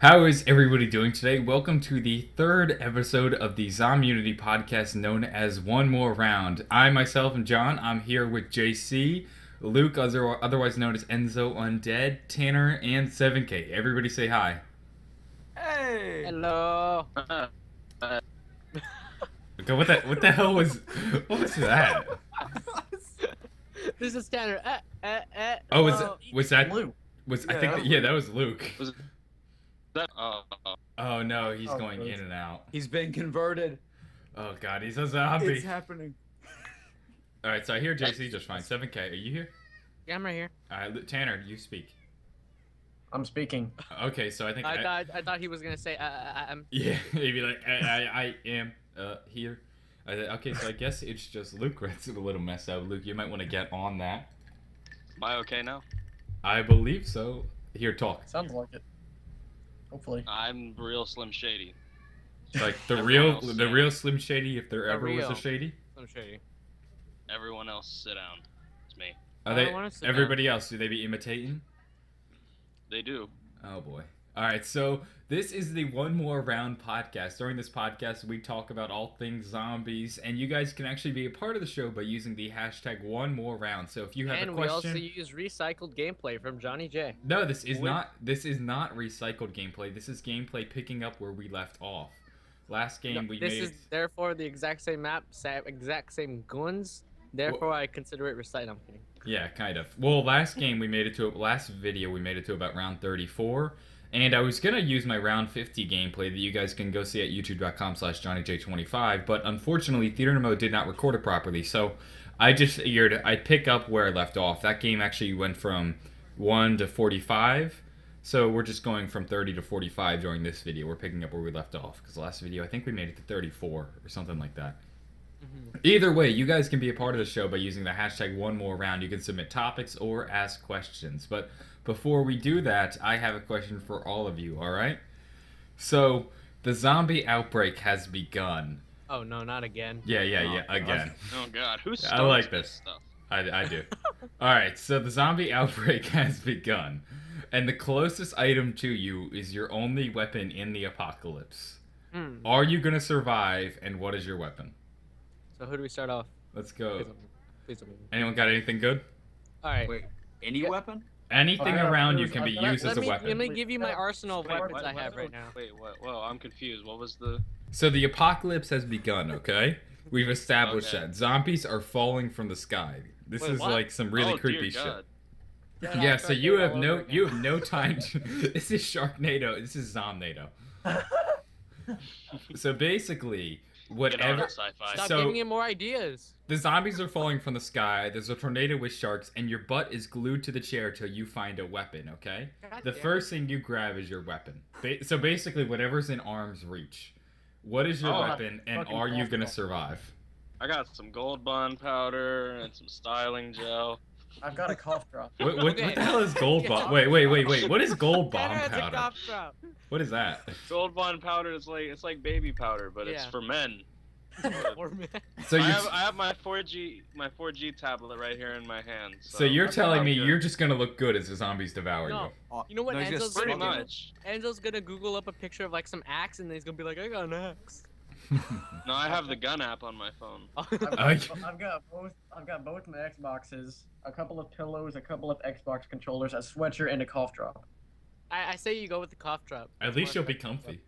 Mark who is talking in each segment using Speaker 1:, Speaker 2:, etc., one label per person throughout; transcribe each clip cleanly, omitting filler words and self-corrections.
Speaker 1: How is everybody doing today? Welcome to the third episode of the Zomunity podcast known as One More Round. I myself am John. I'm here with JC, Luke, otherwise known as Enzo Undead, Tanner, and 7K. Everybody say hi.
Speaker 2: Hey!
Speaker 3: Hello.
Speaker 1: Okay, what the hell was that?
Speaker 3: This is Tanner.
Speaker 1: Oh,
Speaker 3: hello.
Speaker 1: was that
Speaker 2: Luke?
Speaker 1: I think that was Luke.
Speaker 4: Was that?
Speaker 1: Oh no, he's
Speaker 2: Oh,
Speaker 1: going
Speaker 2: good.
Speaker 1: in and out.
Speaker 2: He's been converted.
Speaker 1: Oh god, he's a zombie.
Speaker 2: It's happening.
Speaker 1: All right, so I hear JC just fine. 7K, are you here?
Speaker 3: Yeah, I'm right here.
Speaker 1: All right, Tanner, you speak.
Speaker 2: I'm speaking.
Speaker 1: Okay, so I think
Speaker 3: I thought he was gonna say
Speaker 1: yeah, maybe like I am here. Okay, so I guess it's just Luke. That's a little messed up. Luke, you might want to get on that.
Speaker 4: Am I okay now?
Speaker 1: I believe so. Here, talk.
Speaker 2: Sounds like it. Hopefully.
Speaker 4: I'm real Slim Shady.
Speaker 1: It's like the
Speaker 4: Everyone else,
Speaker 1: real Slim Shady, if there
Speaker 3: The
Speaker 1: ever was
Speaker 3: real.
Speaker 1: a Shady.
Speaker 3: I'm shady.
Speaker 4: Everyone else, sit down. It's me.
Speaker 1: Are
Speaker 3: I
Speaker 1: they?
Speaker 3: don't wanna sit
Speaker 1: Everybody else, do they be imitating?
Speaker 4: They do.
Speaker 1: Oh boy. All right, so this is the One More Round podcast. During this podcast, we talk about all things zombies, and you guys can actually be a part of the show by using the hashtag One More Round. So if you have
Speaker 3: And
Speaker 1: a
Speaker 3: we
Speaker 1: question,
Speaker 3: also use recycled gameplay from Johnny J.
Speaker 1: no, this is not recycled gameplay. This is gameplay picking up where we left off. Last game we
Speaker 3: this
Speaker 1: made.
Speaker 3: is therefore the exact same map, exact same guns. Therefore, I consider it recycled. I'm kidding.
Speaker 1: Yeah, kind of. Well, last game we made it to last video we made it to about round 34. And I was going to use my round 50 gameplay that you guys can go see at youtube.com/JohnnyJ25, but unfortunately Theater Mode did not record it properly, so I just figured I'd pick up where I left off. That game actually went from 1 to 45, so we're just going from 30 to 45 during this video. We're picking up where we left off, because the last video I think we made it to 34 or something like that. Either way, you guys can be a part of the show by using the hashtag One More Round. You can submit topics or ask questions. But before we do that, I have a question for all of you, alright? So, the zombie outbreak has begun.
Speaker 3: Oh no, not again.
Speaker 1: Yeah, again.
Speaker 4: Oh god, who
Speaker 1: I
Speaker 4: starts
Speaker 1: like
Speaker 4: this
Speaker 1: this.
Speaker 4: stuff?
Speaker 1: I do. Alright, so the zombie outbreak has begun. And the closest item to you is your only weapon in the apocalypse. Are you going to survive, and what is your weapon?
Speaker 3: So who do we start off?
Speaker 1: Let's go.
Speaker 3: Please don't.
Speaker 1: Anyone got anything good?
Speaker 3: All right.
Speaker 2: Wait, any weapon?
Speaker 1: Anything
Speaker 2: Oh,
Speaker 1: around you
Speaker 2: I've
Speaker 1: can be
Speaker 2: got-
Speaker 1: used as a
Speaker 3: Let
Speaker 1: weapon.
Speaker 3: me give you my arsenal of
Speaker 4: Wait,
Speaker 3: weapons
Speaker 4: what-
Speaker 3: I have
Speaker 4: what-
Speaker 3: right now.
Speaker 4: Wait, what? Whoa, I'm confused. What was the...
Speaker 1: So the apocalypse has begun, okay? We've established
Speaker 4: Okay.
Speaker 1: that. Zombies are falling from the sky. This
Speaker 3: Wait,
Speaker 1: is
Speaker 3: what?
Speaker 1: like some really
Speaker 4: oh,
Speaker 1: creepy
Speaker 4: dear God.
Speaker 1: shit. Yeah, so you have no time to, this is Sharknado. This is Zomnado. So basically,
Speaker 4: Get on
Speaker 1: whatever
Speaker 4: it, sci-fi.
Speaker 3: Stop
Speaker 1: So-
Speaker 3: giving him more ideas.
Speaker 1: the zombies are falling from the sky, there's a tornado with sharks, and your butt is glued to the chair till you find a weapon, okay?
Speaker 3: God
Speaker 1: The
Speaker 3: damn
Speaker 1: first thing you grab is your weapon. So basically, whatever's in arm's reach. What is your
Speaker 4: Oh,
Speaker 1: weapon, and
Speaker 2: fucking
Speaker 1: are you gonna
Speaker 2: awful.
Speaker 1: survive?
Speaker 4: I got some gold bond powder and some styling gel.
Speaker 2: I've got a cough drop.
Speaker 1: What
Speaker 3: Okay.
Speaker 1: the hell is gold bomb?
Speaker 3: Yeah.
Speaker 1: Wait. What is gold bomb
Speaker 3: Tanner has a
Speaker 1: powder?
Speaker 3: cough drop.
Speaker 1: What is that?
Speaker 4: Gold bond powder is like it's like baby powder, but it's
Speaker 3: Yeah.
Speaker 4: for men.
Speaker 3: Or man.
Speaker 1: So
Speaker 4: I
Speaker 1: you're
Speaker 4: have my 4G tablet right here in my hand.
Speaker 1: so you're
Speaker 2: Okay,
Speaker 1: telling me
Speaker 4: good.
Speaker 1: you're just gonna look good as the zombies devour
Speaker 3: No.
Speaker 1: you?
Speaker 3: You know what
Speaker 2: No, he's gonna
Speaker 3: Enzo's
Speaker 2: spit
Speaker 4: Pretty
Speaker 3: gonna do?
Speaker 4: much.
Speaker 3: Enzo's gonna Google up a picture of like some axe, and then he's gonna be like, I got an axe.
Speaker 4: No, I have the gun app on my phone.
Speaker 2: I've got both my Xboxes, a couple of pillows, a couple of Xbox controllers, a sweatshirt, and a cough drop.
Speaker 3: I say you go with the cough drop.
Speaker 1: At least you'll be comfy.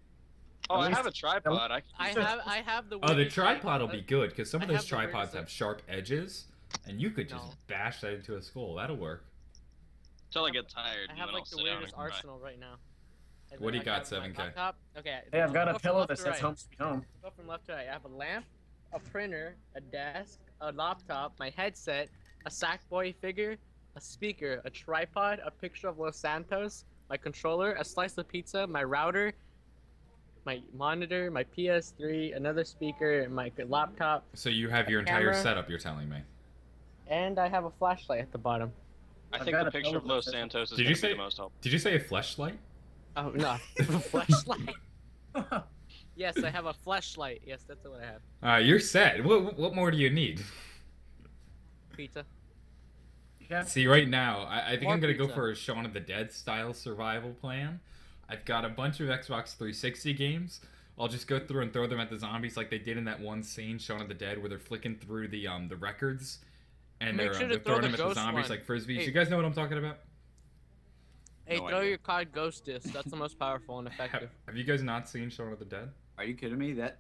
Speaker 4: Oh, I
Speaker 2: least-
Speaker 4: have a tripod.
Speaker 3: I have the.
Speaker 1: Oh, the
Speaker 3: weirdest
Speaker 1: tripod will
Speaker 3: tripod.
Speaker 1: be good because some of
Speaker 3: I
Speaker 1: those
Speaker 3: have the weirdest
Speaker 1: tripods
Speaker 3: thing.
Speaker 1: have sharp edges, and you could just
Speaker 3: No.
Speaker 1: bash that into a skull. That'll work.
Speaker 4: Until I get tired,
Speaker 3: I
Speaker 4: and
Speaker 3: have
Speaker 4: then
Speaker 3: like
Speaker 4: I'll
Speaker 3: the
Speaker 4: sit down and
Speaker 3: weirdest
Speaker 4: cry.
Speaker 3: arsenal right now. And
Speaker 1: What do
Speaker 3: then
Speaker 1: you
Speaker 3: I
Speaker 1: got,
Speaker 3: have my
Speaker 1: 7K?
Speaker 3: laptop. Okay.
Speaker 2: Hey, I've got
Speaker 3: go
Speaker 2: a
Speaker 3: from
Speaker 2: pillow
Speaker 3: left
Speaker 2: that
Speaker 3: to
Speaker 2: says
Speaker 3: right.
Speaker 2: home sweet home.
Speaker 3: Go from left to right. I have a lamp, a printer, a desk, a laptop, my headset, a Sackboy figure, a speaker, a tripod, a picture of Los Santos, my controller, a slice of pizza, my router, my monitor, my PS3, another speaker, my laptop,
Speaker 1: So you have your entire
Speaker 3: Camera.
Speaker 1: setup. You're telling me.
Speaker 3: and I have a flashlight at the bottom.
Speaker 4: I
Speaker 2: I've
Speaker 4: think
Speaker 2: got
Speaker 4: the
Speaker 2: a
Speaker 4: picture of
Speaker 2: pillow
Speaker 4: Los
Speaker 2: that says-
Speaker 4: Santos is
Speaker 1: Did
Speaker 4: going
Speaker 1: you
Speaker 4: to be
Speaker 1: say-
Speaker 4: the most helpful.
Speaker 1: Did you say a fleshlight?
Speaker 3: Oh no, flashlight. Yes, I have a flashlight. Yes, that's what I have.
Speaker 1: You're set. What more do you need?
Speaker 3: Pizza.
Speaker 2: Yeah.
Speaker 1: See, right now, I think
Speaker 3: More
Speaker 1: I'm gonna go
Speaker 3: pizza.
Speaker 1: for a Shaun of the Dead style survival plan. I've got a bunch of Xbox 360 games. I'll just go through and throw them at the zombies like they did in that one scene, Shaun of the Dead, where they're flicking through the records and
Speaker 3: Make
Speaker 1: they're,
Speaker 3: sure to
Speaker 1: they're
Speaker 3: throw
Speaker 1: throwing
Speaker 3: the
Speaker 1: them at the
Speaker 3: ghost
Speaker 1: zombies
Speaker 3: one.
Speaker 1: like frisbees.
Speaker 3: Hey.
Speaker 1: You guys know what I'm talking about?
Speaker 3: Hey,
Speaker 5: No
Speaker 3: throw
Speaker 5: idea.
Speaker 3: your COD Ghost Disc. That's the most powerful and
Speaker 1: Have,
Speaker 3: effective.
Speaker 1: have you guys not seen Shaun of the Dead?
Speaker 5: Are you kidding me? That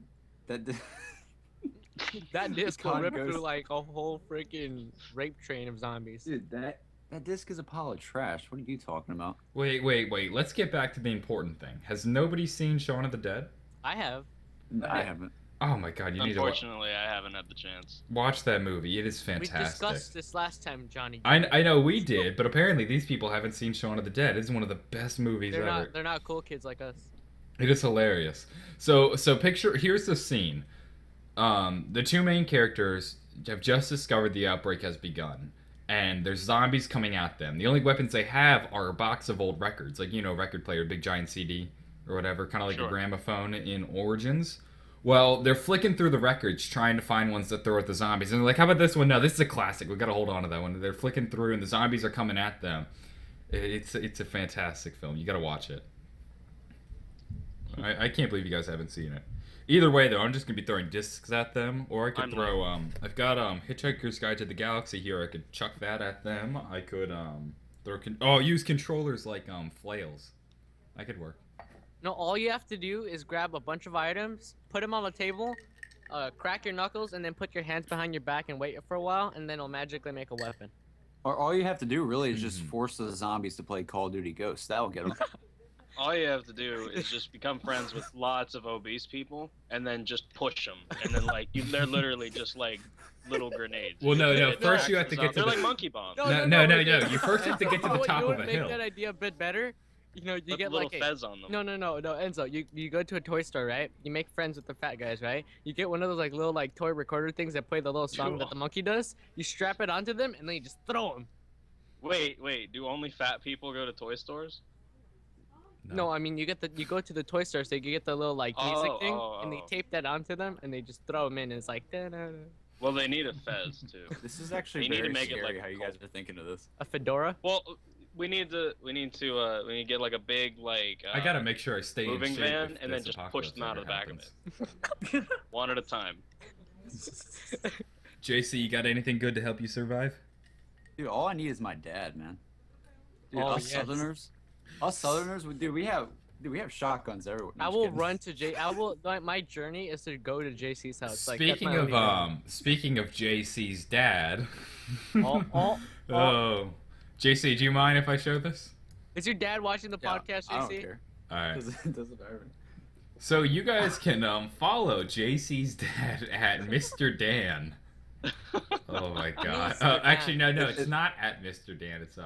Speaker 3: That disc will
Speaker 5: COD
Speaker 3: rip
Speaker 5: Ghost-
Speaker 3: through like a whole freaking rape train of zombies.
Speaker 5: dude, that disc is a pile of trash. What are you talking about?
Speaker 1: Wait. Let's get back to the important thing. Has nobody seen Shaun of the Dead?
Speaker 3: I have.
Speaker 5: I haven't.
Speaker 1: Oh my god, you need to
Speaker 4: Unfortunately, I haven't had the chance.
Speaker 1: watch that movie. It is
Speaker 3: We
Speaker 1: fantastic.
Speaker 3: discussed this last time, Johnny.
Speaker 1: I know we did, but apparently these people haven't seen Shaun of the Dead. It's one of the best movies
Speaker 3: They're
Speaker 1: ever.
Speaker 3: not cool kids like us.
Speaker 1: It is hilarious. So picture, here's the scene. The two main characters have just discovered the outbreak has begun, and there's zombies coming at them. The only weapons they have are a box of old records, like, you know, record player, big giant CD or whatever, kind of like
Speaker 4: Sure.
Speaker 1: a gramophone in Origins. Well, they're flicking through the records trying to find ones that throw at the zombies, and they're like, how about this one? No, this is a classic. We got to hold on to that one. They're flicking through, and the zombies are coming at them. It's a fantastic film. You got to watch it. I can't believe you guys haven't seen it. Either way, though, I'm just gonna be throwing discs at them, or I could
Speaker 4: I'm
Speaker 1: throw. I've got Hitchhiker's Guide to the Galaxy here. I could chuck that at them. I could use controllers like flails. That could work.
Speaker 3: No, all you have to do is grab a bunch of items, put them on the table, crack your knuckles, and then put your hands behind your back and wait for a while, and then it'll magically make a weapon.
Speaker 5: Or all you have to do really is just
Speaker 1: Mhm.
Speaker 5: force the zombies to play Call of Duty Ghosts. That'll get them.
Speaker 4: All you have to do is just become friends with lots of obese people, and then just push them, and then they're literally just like little grenades.
Speaker 1: Well, no.
Speaker 4: They
Speaker 1: First, you have
Speaker 4: attack
Speaker 1: to
Speaker 4: the
Speaker 1: get to
Speaker 4: They're
Speaker 1: the.
Speaker 4: like monkey bombs.
Speaker 1: No. You first have to get to the
Speaker 3: What
Speaker 1: top
Speaker 3: would
Speaker 1: of a
Speaker 3: make
Speaker 1: hill.
Speaker 3: that idea a bit better? You know, you
Speaker 4: Put
Speaker 3: get
Speaker 4: little
Speaker 3: like
Speaker 4: fez on them.
Speaker 3: No, Enzo. You go to a toy store, right? You make friends with the fat guys, right? You get one of those like little like toy recorder things that play the little song that
Speaker 4: Cool.
Speaker 3: the monkey does. You strap it onto them, and then you just throw them.
Speaker 4: Wait. Do only fat people go to toy stores?
Speaker 3: No, I mean you go to the toy store, so you get the little like music
Speaker 4: Oh,
Speaker 3: thing,
Speaker 4: oh,
Speaker 3: and they
Speaker 4: oh.
Speaker 3: tape that onto them, and they just throw them in, and it's like da-da-da.
Speaker 4: Well, they need a fez too.
Speaker 5: This is actually
Speaker 4: You need to
Speaker 5: very
Speaker 4: make it
Speaker 5: scary
Speaker 4: like
Speaker 5: how you
Speaker 4: Call-
Speaker 5: guys are thinking of this.
Speaker 3: A fedora.
Speaker 4: Well, we need to get like a big like.
Speaker 1: I gotta make sure I stay in
Speaker 4: moving
Speaker 1: shape
Speaker 4: van,
Speaker 1: if
Speaker 4: and then
Speaker 1: this
Speaker 4: just push them out
Speaker 1: apocalypse
Speaker 4: of the back of
Speaker 1: ever
Speaker 4: it, one at a time.
Speaker 1: happens. JC, you got anything good to help you survive?
Speaker 5: Dude, all I need is my dad, man. Dude,
Speaker 3: Oh,
Speaker 5: us
Speaker 3: yes.
Speaker 5: Southerners, dude, we have shotguns everywhere. No,
Speaker 3: I
Speaker 5: just
Speaker 3: will
Speaker 5: kidding.
Speaker 3: run to J. I will. My journey is to go to JC's house. Like, that's
Speaker 1: Speaking
Speaker 3: my
Speaker 1: of
Speaker 3: only
Speaker 1: speaking of JC's dad.
Speaker 3: Oh.
Speaker 1: Oh, JC, do you mind if I show this?
Speaker 3: Is your dad watching the
Speaker 5: Yeah,
Speaker 3: podcast,
Speaker 5: I don't
Speaker 3: JC?
Speaker 5: care.
Speaker 1: All right.
Speaker 5: Doesn't matter.
Speaker 1: So you guys can follow JC's dad at Mr. Dan. Oh my god.
Speaker 3: Mr.
Speaker 1: Actually, no,
Speaker 5: Dan.
Speaker 1: it's not at Mr. Dan. It's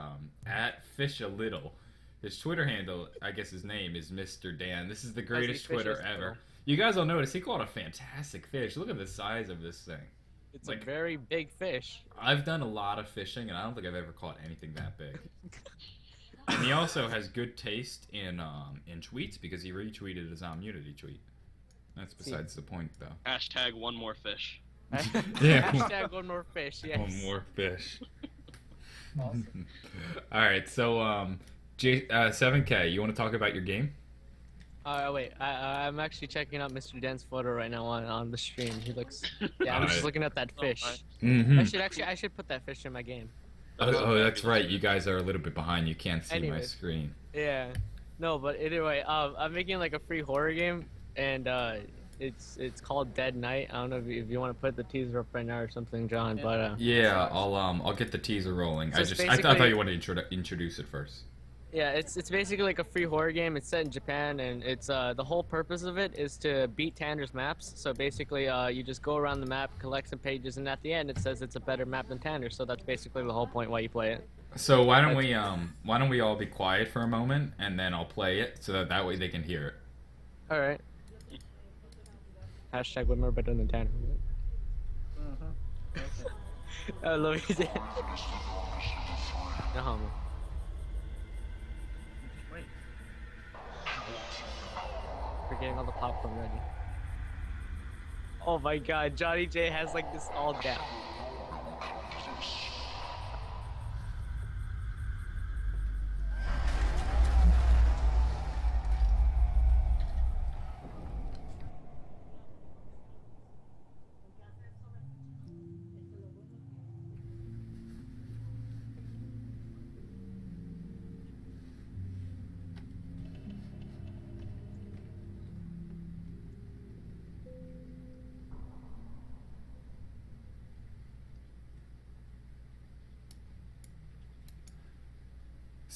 Speaker 1: at Fish a Little. His Twitter handle, I guess his name is Mr. Dan. This is the greatest
Speaker 3: he fishes
Speaker 1: Twitter ever.
Speaker 3: little.
Speaker 1: You guys will notice he caught a fantastic fish. Look at the size of this thing.
Speaker 3: It's
Speaker 1: Like-
Speaker 3: a very big fish.
Speaker 1: I've done a lot of fishing, and I don't think I've ever caught anything that big. And he also has good taste in tweets because he retweeted a Zomunity tweet. That's besides the point, though.
Speaker 4: Hashtag one more fish.
Speaker 1: Yeah.
Speaker 3: Hashtag one more fish. Yes.
Speaker 1: One more fish.
Speaker 2: Awesome.
Speaker 1: All right, so 7K, you want to talk about your game?
Speaker 3: Wait. I'm actually checking out Mr. Dan's photo right now on the stream. He looks. Yeah, I'm just
Speaker 1: Alright.
Speaker 3: looking at that fish.
Speaker 1: Mm-hmm.
Speaker 3: I should put that fish in my game.
Speaker 1: Oh, that's right. You guys are a little bit behind. You can't see my
Speaker 3: Anyways.
Speaker 1: screen.
Speaker 3: Yeah. No, but anyway, I'm making like a free horror game, and it's called Dead Night. I don't know if you want to put the teaser up right now or something, John.
Speaker 2: Yeah.
Speaker 3: But
Speaker 1: Yeah, I'll get the teaser rolling.
Speaker 3: So
Speaker 1: I
Speaker 3: it's
Speaker 1: thought
Speaker 3: basically-
Speaker 1: you wanted to introduce it first.
Speaker 3: yeah, it's basically like a free horror game. It's set in Japan, and it's the whole purpose of it is to beat Tanner's maps. So basically, you just go around the map, collect some pages, and at the end it says it's a better map than Tanner. So that's basically the whole point why you play it.
Speaker 1: So why don't we all be quiet for a moment and then I'll play it so that way they can hear it.
Speaker 3: All right. Hashtag we're more better than Tanner.
Speaker 2: Mhm.
Speaker 3: I love you, Dan. No homo.
Speaker 2: Wait.
Speaker 3: We're getting all the popcorn ready. Oh my god, Johnny J has like this all down.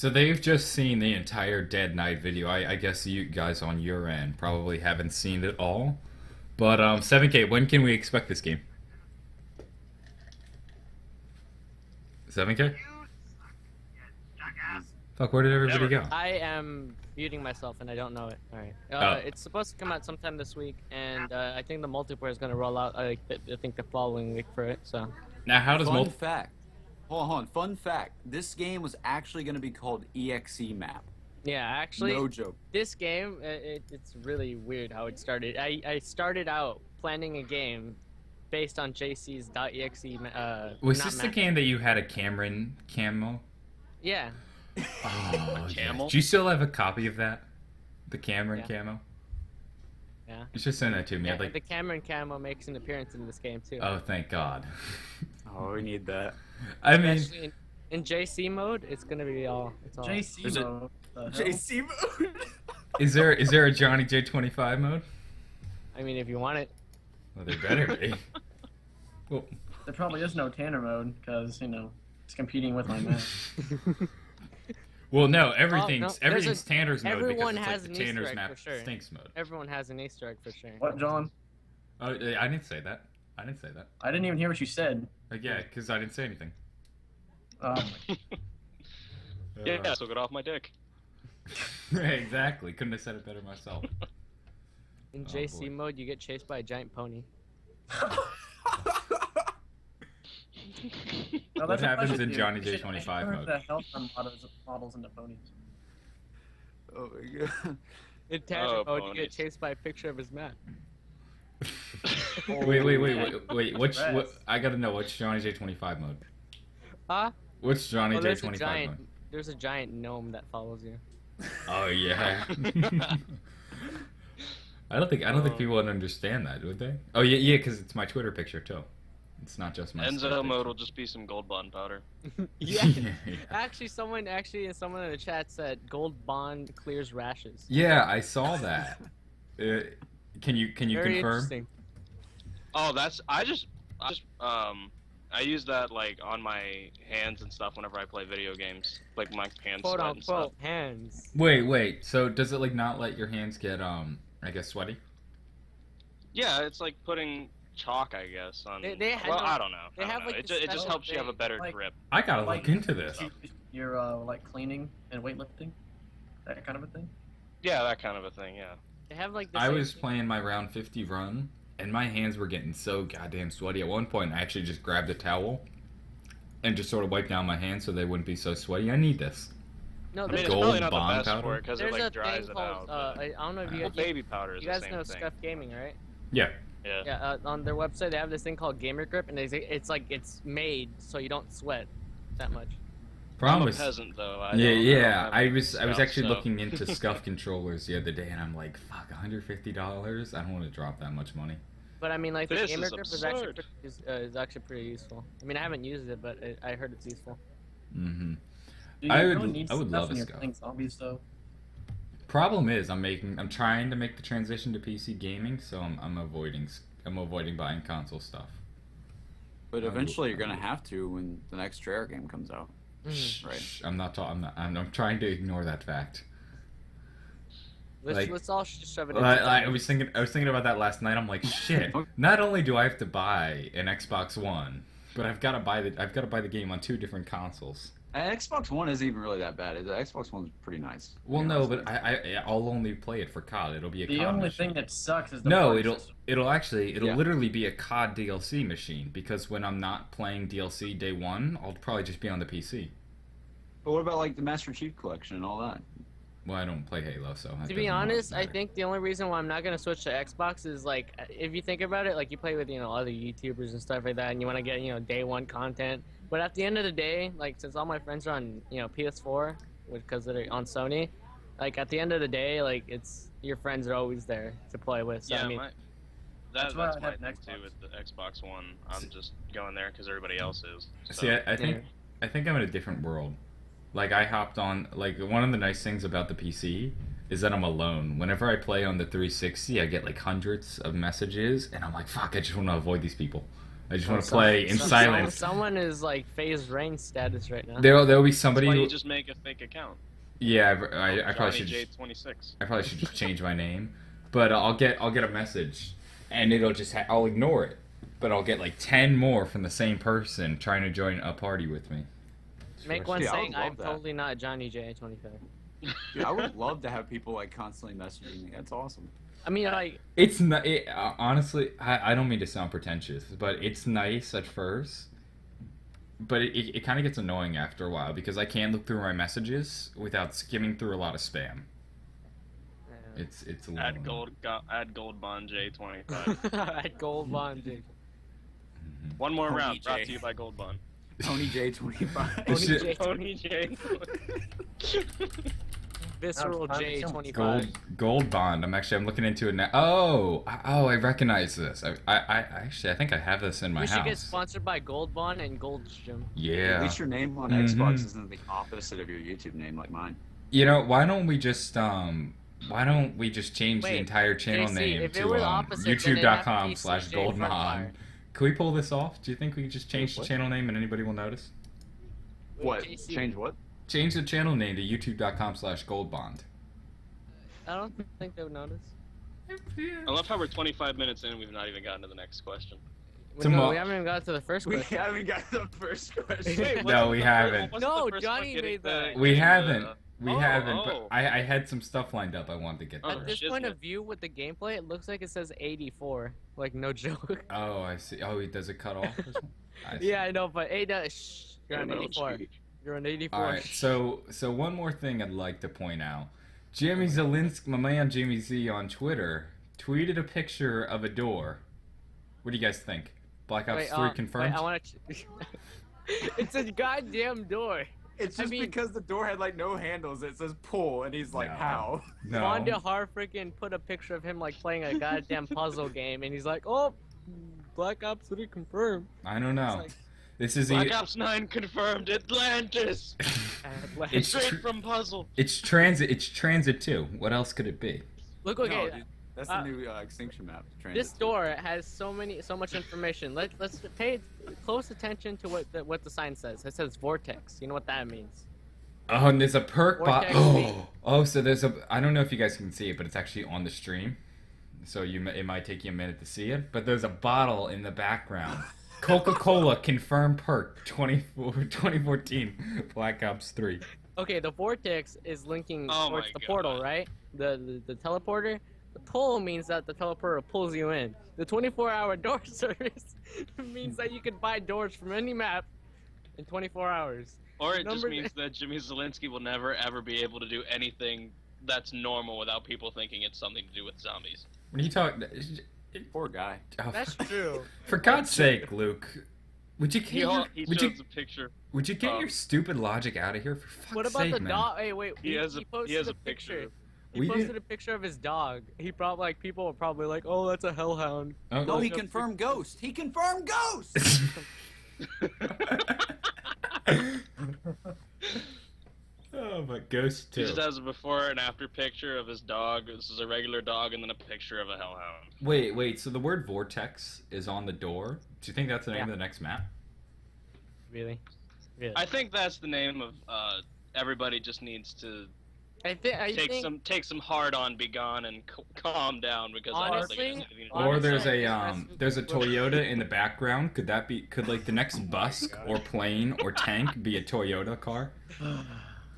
Speaker 1: So they've just seen the entire Dead Knight video. I guess you guys on your end probably haven't seen it all. But 7K, when can we expect this game? 7K? Fuck, where did everybody go?
Speaker 3: I am muting myself and I don't know it. All right.
Speaker 1: Oh.
Speaker 3: It's supposed to come out sometime this week, and I think the multiplayer is going to roll out. I think the following week for it. So.
Speaker 1: Now, how does
Speaker 5: Fun fact. Hold on. Fun fact. This game was actually going to be called EXE map.
Speaker 3: Yeah, actually.
Speaker 5: No joke.
Speaker 3: This game, it's really weird how it started. I started out planning a game based on JC's .exe.
Speaker 1: Was this the game that you had a Cameron camo?
Speaker 3: Yeah.
Speaker 1: Oh,
Speaker 4: camel?
Speaker 1: yeah. Do you still have a copy of that? The Cameron
Speaker 3: Yeah.
Speaker 1: camo?
Speaker 3: Yeah.
Speaker 1: You should send that to me.
Speaker 3: Yeah,
Speaker 1: I'd like...
Speaker 3: the Cameron camo makes an appearance in this game too.
Speaker 1: Oh, thank God.
Speaker 5: Oh, we need that.
Speaker 1: I mean,
Speaker 3: Especially in JC mode, it's gonna be all. It's all.
Speaker 2: JC
Speaker 5: There's a-
Speaker 2: mode. The hell?
Speaker 5: JC mode.
Speaker 1: is there a Johnny J25 mode?
Speaker 3: I mean, if you want it.
Speaker 1: Well, there better be. Well,
Speaker 2: There probably is no Tanner mode because it's competing with my man.
Speaker 1: well, no, everything's
Speaker 3: no, there's
Speaker 1: everything's Tanner's mode because
Speaker 3: everyone
Speaker 1: it's
Speaker 3: has
Speaker 1: like
Speaker 3: an
Speaker 1: the
Speaker 3: Easter
Speaker 1: Tanner's
Speaker 3: egg
Speaker 1: map
Speaker 3: for sure.
Speaker 1: stinks mode.
Speaker 3: Everyone has an Easter egg for sure.
Speaker 2: What, John?
Speaker 1: Oh, I didn't say that. I didn't say that.
Speaker 2: I didn't even hear what you said.
Speaker 1: Yeah, because I didn't say anything.
Speaker 4: Yeah, so get off my dick.
Speaker 1: Exactly. Couldn't have said it better myself.
Speaker 3: In
Speaker 1: Oh,
Speaker 3: JC
Speaker 1: boy.
Speaker 3: mode, you get chased by a giant pony.
Speaker 2: No,
Speaker 1: What
Speaker 2: that's
Speaker 1: happens
Speaker 2: what I should
Speaker 1: in
Speaker 2: do.
Speaker 1: Johnny
Speaker 2: I should-
Speaker 1: J25
Speaker 2: I should turn
Speaker 1: mode?
Speaker 2: The health on models into ponies.
Speaker 5: Oh my God.
Speaker 3: In Tanner
Speaker 4: Oh,
Speaker 3: mode, you get
Speaker 4: ponies.
Speaker 3: chased by a picture of his map.
Speaker 1: Wait. Which?
Speaker 2: Rest.
Speaker 1: What, I gotta know which Johnny J25 mode.
Speaker 3: Huh?
Speaker 1: Which Johnny
Speaker 3: Well, there's a
Speaker 1: J25
Speaker 3: giant.
Speaker 1: mode?
Speaker 3: There's a giant gnome that follows you.
Speaker 1: Oh yeah. I don't think people would understand that, would they? Oh yeah, because it's my Twitter picture too. It's not just my.
Speaker 4: Enzo mode will just be some gold bond powder.
Speaker 3: Yeah.
Speaker 1: yeah.
Speaker 3: Actually, someone in the chat said gold bond clears rashes.
Speaker 1: Yeah, I saw that. Can you
Speaker 3: Very
Speaker 1: confirm?
Speaker 3: interesting.
Speaker 4: Oh, I use that like on my hands and stuff whenever I play video games, like my hands
Speaker 3: Quote
Speaker 4: sweat and stuff.
Speaker 3: unquote hands.
Speaker 1: Wait. So does it like not let your hands get I guess sweaty?
Speaker 4: Yeah, it's like putting chalk, I guess. On
Speaker 3: They have
Speaker 4: well,
Speaker 3: like-
Speaker 4: I don't know.
Speaker 3: they
Speaker 4: I don't
Speaker 3: have,
Speaker 4: know.
Speaker 3: like,
Speaker 4: It,
Speaker 3: this
Speaker 4: it just
Speaker 3: special
Speaker 4: helps you have a
Speaker 3: thing,
Speaker 4: better
Speaker 2: like-
Speaker 4: grip.
Speaker 1: I gotta
Speaker 2: Like,
Speaker 1: look into this.
Speaker 2: You're like cleaning and weightlifting, that kind of a thing.
Speaker 4: Yeah, that kind of a thing. Yeah.
Speaker 3: They have like the
Speaker 1: I
Speaker 3: same
Speaker 1: was
Speaker 3: thing.
Speaker 1: playing my round 50 run, and my hands were getting so goddamn sweaty. At one point, I actually just grabbed a towel and just sort of wiped down my hands so they wouldn't be so sweaty. I need this.
Speaker 3: No,
Speaker 4: I mean,
Speaker 3: there's,
Speaker 4: it's
Speaker 1: Gold
Speaker 4: probably not the
Speaker 1: bond
Speaker 4: best
Speaker 1: powder?
Speaker 4: for it because it
Speaker 3: there's
Speaker 4: like
Speaker 3: a
Speaker 4: dries
Speaker 3: thing
Speaker 4: it
Speaker 3: called
Speaker 4: out.
Speaker 3: I don't know if you
Speaker 4: Well,
Speaker 3: guys,
Speaker 4: baby powder is
Speaker 3: you
Speaker 4: the
Speaker 3: guys
Speaker 4: same
Speaker 3: know
Speaker 4: thing.
Speaker 3: Scuff Gaming, right?
Speaker 1: Yeah.
Speaker 4: Yeah.
Speaker 3: Yeah, on their website they have this thing called Gamer Grip, and it's like it's made so you don't sweat that much.
Speaker 4: I'm a
Speaker 1: Promise.
Speaker 4: peasant though.
Speaker 1: Yeah. I was
Speaker 4: stuff,
Speaker 1: actually
Speaker 4: so.
Speaker 1: looking into Scuff controllers the other day, and I'm like, fuck, $150? I don't want to drop that much money.
Speaker 3: But I mean, like the
Speaker 4: This
Speaker 3: Gamer
Speaker 4: is
Speaker 3: Grip
Speaker 4: absurd.
Speaker 3: is actually pretty useful. I mean, I haven't used it, but I heard it's useful.
Speaker 1: Mm-hmm.
Speaker 2: Do you
Speaker 1: I
Speaker 2: really
Speaker 1: would-
Speaker 2: need
Speaker 1: I would
Speaker 2: stuff
Speaker 1: love
Speaker 2: when
Speaker 1: a
Speaker 2: you're
Speaker 1: Scuff.
Speaker 2: playing zombies though?
Speaker 1: Problem is, I'm trying to make the transition to PC gaming, so I'm avoiding buying console stuff.
Speaker 5: But eventually you're gonna have to when the next Treyarch game comes out. Right.
Speaker 1: Shh, I'm trying to ignore that fact. Like-
Speaker 3: Let's all shove it.
Speaker 1: I was thinking about that last night. I'm like, shit. Not only do I have to buy an Xbox One, but I've got to buy the game on 2 different consoles.
Speaker 5: And Xbox One isn't even really that bad. The Xbox One's pretty nice.
Speaker 1: Well,
Speaker 5: to be
Speaker 1: no,
Speaker 5: honest
Speaker 1: but
Speaker 5: with you.
Speaker 1: I'll only play it for COD. It'll be a
Speaker 2: The
Speaker 1: COD
Speaker 2: only
Speaker 1: machine.
Speaker 2: thing that sucks is the
Speaker 1: No,
Speaker 2: party system.
Speaker 1: it'll
Speaker 5: Yeah.
Speaker 1: literally be a COD DLC machine because when I'm not playing DLC day one, I'll probably just be on the PC.
Speaker 5: But what about like the Master Chief Collection and all that?
Speaker 1: Well, I don't play Halo, so that
Speaker 3: To be
Speaker 1: doesn't
Speaker 3: honest, I
Speaker 1: matter.
Speaker 3: think the only reason why I'm not gonna switch to Xbox is like if you think about it, like you play with other YouTubers and stuff like that, and you want to get day one content. But at the end of the day, like since all my friends are on PS4, because they're on Sony, like at the end of the day, like it's your friends are always there to play with. So
Speaker 4: Yeah,
Speaker 3: I mean,
Speaker 2: That's
Speaker 4: that's
Speaker 2: why I
Speaker 4: my
Speaker 2: have
Speaker 4: thing
Speaker 2: an
Speaker 4: too
Speaker 2: Xbox.
Speaker 4: with the Xbox One. I'm just going there because everybody else is. So.
Speaker 1: See, I think I'm in a different world. Like I hopped on. Like one of the nice things about the PC is that I'm alone. Whenever I play on the 360, I get like hundreds of messages, and I'm like, fuck, I just want to avoid these people. I just want to play in silence.
Speaker 3: Someone is like phase rain status right now.
Speaker 1: There'll be somebody.
Speaker 4: That's why you
Speaker 1: Who,
Speaker 4: just make a fake account.
Speaker 1: yeah, I probably should.
Speaker 4: J26.
Speaker 1: I probably should just change my name, but I'll get a message, and it'll just I'll ignore it, but I'll get like 10 more from the same person trying to join a party with me.
Speaker 3: Make one
Speaker 5: Yeah, I would
Speaker 3: saying
Speaker 5: love
Speaker 3: I'm
Speaker 5: that.
Speaker 3: totally not Johnny J25.
Speaker 5: Dude, I would love to have people like constantly messaging me. That's awesome.
Speaker 3: I mean, like,
Speaker 1: It's not. Honestly, I don't mean to sound pretentious, but it's nice at first. But it kind of gets annoying after a while because I can't look through my messages without skimming through a lot of spam. It's a little
Speaker 4: Add gold bond J25.
Speaker 3: at Gold Bond, dude.
Speaker 4: One more
Speaker 5: Tony
Speaker 4: round brought
Speaker 5: J.
Speaker 4: to you by Gold Bond.
Speaker 5: Tony J25.
Speaker 1: This shit-
Speaker 3: J-
Speaker 4: Tony J.
Speaker 3: Visceral
Speaker 2: That was fun.
Speaker 3: J25.
Speaker 1: Gold bond. I'm looking into it now. Oh, I recognize this. I actually I think I have this in my
Speaker 3: We should
Speaker 1: house.
Speaker 3: get sponsored by Gold Bond and Goldstream.
Speaker 5: At
Speaker 1: Yeah.
Speaker 5: least your name on
Speaker 1: Mhm.
Speaker 5: Xbox isn't the opposite of your YouTube name like mine.
Speaker 1: You know, why don't we just change the
Speaker 3: Wait,
Speaker 1: entire channel
Speaker 3: JC,
Speaker 1: name
Speaker 3: if it
Speaker 1: to
Speaker 3: were the opposite, then it'd have to be CJ
Speaker 1: youtube.com/goldmon?
Speaker 3: Frontfire.
Speaker 1: Can we pull this off? Do you think we could just change the
Speaker 5: What?
Speaker 1: channel name and anybody will notice?
Speaker 3: Wait,
Speaker 5: What?
Speaker 3: JC,
Speaker 5: Change what?
Speaker 1: Change the channel name to youtube.com/goldbond.
Speaker 3: I don't think they would notice.
Speaker 4: I love how we're 25 minutes in and we've not even gotten to the next question.
Speaker 3: No, we haven't even got to the first
Speaker 5: We
Speaker 3: question.
Speaker 5: haven't got the first question.
Speaker 4: Wait,
Speaker 1: No,
Speaker 4: wasn't
Speaker 1: we
Speaker 4: the
Speaker 1: haven't.
Speaker 4: wasn't
Speaker 3: No,
Speaker 4: the first
Speaker 3: Johnny
Speaker 4: one getting
Speaker 3: made that.
Speaker 1: We
Speaker 4: getting
Speaker 1: haven't. We
Speaker 4: Oh,
Speaker 1: haven't,
Speaker 4: oh.
Speaker 1: but I had some stuff lined up I wanted to get
Speaker 4: Oh,
Speaker 1: there.
Speaker 3: At this
Speaker 4: shit.
Speaker 3: point of view with the gameplay, it looks like it says 84. Like, no joke.
Speaker 1: Oh, I see. Oh, does it cut off? Or something? I see.
Speaker 3: Yeah, I know, but shh, you're on 84. You're on 84.
Speaker 1: All right, so one more thing I'd like to point out. Jimmy Zielinski, my man Jimmy Z on Twitter, tweeted a picture of a door. What do you guys think? Black Ops 3 confirmed?
Speaker 3: Wait, I want to. It's a goddamn door.
Speaker 5: It's
Speaker 3: I
Speaker 5: just
Speaker 3: mean-
Speaker 5: because the door had like no handles. It says pull, and he's like,
Speaker 1: No.
Speaker 5: how?
Speaker 1: No.
Speaker 3: Fonda Har freaking put a picture of him like playing a goddamn puzzle game, and he's like, "Oh, Black Ops 3 confirmed."
Speaker 1: I don't know.
Speaker 3: It's
Speaker 1: This is
Speaker 4: Black Ops 9 confirmed Atlantis.
Speaker 3: like,
Speaker 1: It's
Speaker 4: Straight
Speaker 1: tr-
Speaker 4: from puzzle.
Speaker 1: It's transit. It's transit too. What else could it be?
Speaker 3: look,
Speaker 5: No,
Speaker 3: okay.
Speaker 5: dude, that's the new extinction map.
Speaker 3: This door has so much information. Let's pay close attention to what the sign says. It says vortex. You know what that means?
Speaker 1: Oh, and there's a perk bot.
Speaker 3: Vortex B.
Speaker 1: Oh, so there's a. I don't know if you guys can see it, but it's actually on the stream. So it might take you a minute to see it, but there's a bottle in the background. Coca-Cola confirmed perk 2014 Black Ops 3.
Speaker 3: Okay, the vortex is linking
Speaker 4: Oh
Speaker 3: towards
Speaker 4: my
Speaker 3: the portal,
Speaker 4: God.
Speaker 3: right? The teleporter. The pull means that the teleporter pulls you in. The 24-hour door service means that you can buy doors from any map in 24 hours.
Speaker 4: Or it just
Speaker 3: Number-
Speaker 4: means that Jimmy Zielinski will never ever be able to do anything that's normal without people thinking it's something to do with zombies.
Speaker 1: When you talk,
Speaker 5: Poor guy.
Speaker 1: oh,
Speaker 3: That's true.
Speaker 1: for God's sake, Luke, would you get
Speaker 4: He
Speaker 1: your, would
Speaker 4: shows
Speaker 1: you
Speaker 4: a picture.
Speaker 1: would you get
Speaker 4: um,
Speaker 1: your stupid logic out of here for fuck's
Speaker 3: What about
Speaker 1: sake,
Speaker 3: the
Speaker 1: man?
Speaker 3: dog? Hey, wait.
Speaker 4: He has a
Speaker 3: posted
Speaker 4: picture.
Speaker 3: He
Speaker 1: We
Speaker 3: posted
Speaker 1: did-
Speaker 3: a picture of his dog. He probably like people were probably like, "Oh, that's a hellhound."
Speaker 1: Oh,
Speaker 5: No, he
Speaker 3: Look up
Speaker 5: confirmed ghost. He confirmed ghost.
Speaker 1: Oh, but Ghost
Speaker 4: He
Speaker 1: too.
Speaker 4: just has a before and after picture of his dog. This is a regular dog, and then a picture of a hellhound.
Speaker 1: Wait. So the word vortex is on the door. Do you think that's the name
Speaker 3: Yeah.
Speaker 1: of the next map?
Speaker 3: Really? Really?
Speaker 4: I think that's the name of. Everybody just needs to
Speaker 3: I think
Speaker 4: take some hard on, be gone, and calm down because
Speaker 3: Honestly-
Speaker 4: honestly,
Speaker 1: Or there's
Speaker 3: Honestly,
Speaker 1: a there's a Toyota in the background. Could like the next bus or plane or tank be a Toyota car?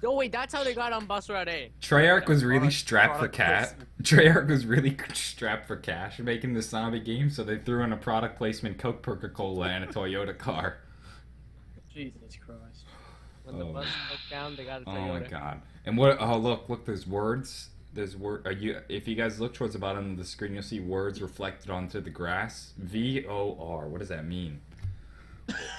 Speaker 3: Oh wait, that's how they got on bus route A.
Speaker 1: Treyarch was really
Speaker 5: Product-
Speaker 1: strapped for
Speaker 5: product
Speaker 1: cash. Treyarch was really strapped for cash making this zombie game, so they threw in a product placement Coke, Coca-Cola, and a Toyota car.
Speaker 2: Jesus Christ.
Speaker 3: When the
Speaker 1: Oh.
Speaker 3: bus broke down, they got a
Speaker 1: Oh
Speaker 3: Toyota.
Speaker 1: my god! And what? Oh look, there's words. There's word. Are you? If you guys look towards the bottom of the screen, you'll see words reflected onto the grass. VOR. What does that mean?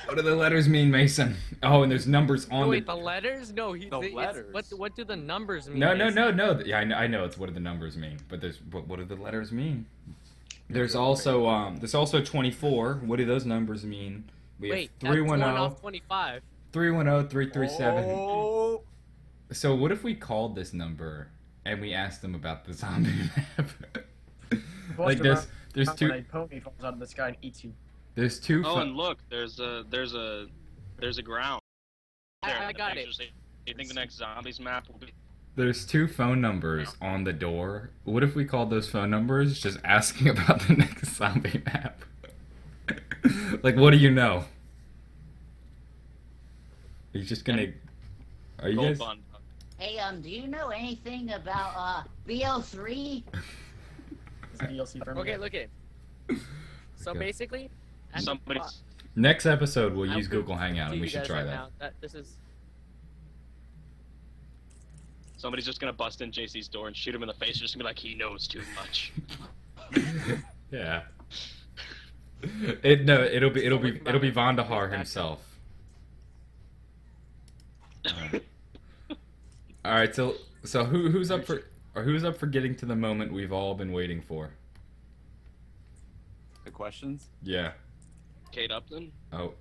Speaker 1: What do the letters mean, Mason? Oh, and there's numbers on
Speaker 3: Oh, wait,
Speaker 1: the.
Speaker 3: the letters? No,
Speaker 5: The
Speaker 3: it's-
Speaker 5: letters.
Speaker 3: What do the numbers mean?
Speaker 1: No.
Speaker 3: Mason?
Speaker 1: Yeah, I know. It's what do the numbers mean, but what do the letters mean? There's also 24. What do those numbers mean? We
Speaker 3: Wait,
Speaker 1: have
Speaker 3: that's one
Speaker 1: 310,
Speaker 3: off 25.
Speaker 1: 310, 337.
Speaker 5: Oh.
Speaker 1: So what if we called this number and we asked them about the zombie map? Like there's
Speaker 2: When
Speaker 1: two.
Speaker 2: a pony falls out of the sky and eats you.
Speaker 1: There's two.
Speaker 4: Oh, and look, there's a ground. There,
Speaker 3: I
Speaker 4: in the
Speaker 3: got it.
Speaker 4: pictures. Do you think the next zombies map will be?
Speaker 1: There's 2 phone numbers on the door. What if we called those phone numbers just asking about the next zombie map? Like, what do you know? Are you just gonna? Are you
Speaker 4: Gold
Speaker 1: guys?
Speaker 4: bond.
Speaker 6: Hey, do you know anything about BO3?
Speaker 2: It's a DLC for me.
Speaker 3: Okay, look it. So
Speaker 1: Okay.
Speaker 3: basically, at the
Speaker 4: Somebody.
Speaker 3: bo-
Speaker 1: Next episode, we'll
Speaker 3: I'll
Speaker 1: use
Speaker 3: prove
Speaker 1: Google Hangout,
Speaker 3: to
Speaker 1: and we
Speaker 3: you
Speaker 1: should
Speaker 3: guys
Speaker 1: try
Speaker 3: right
Speaker 1: that.
Speaker 3: now that this is
Speaker 4: Somebody's just gonna bust in JC's door and shoot him in the face. Just gonna be like, he knows too much.
Speaker 1: Yeah. It'll be Vandahar himself. All right, so who's up for getting to the moment we've all been waiting for?
Speaker 5: The questions?
Speaker 1: Yeah.
Speaker 4: Kate Upton.
Speaker 1: Oh,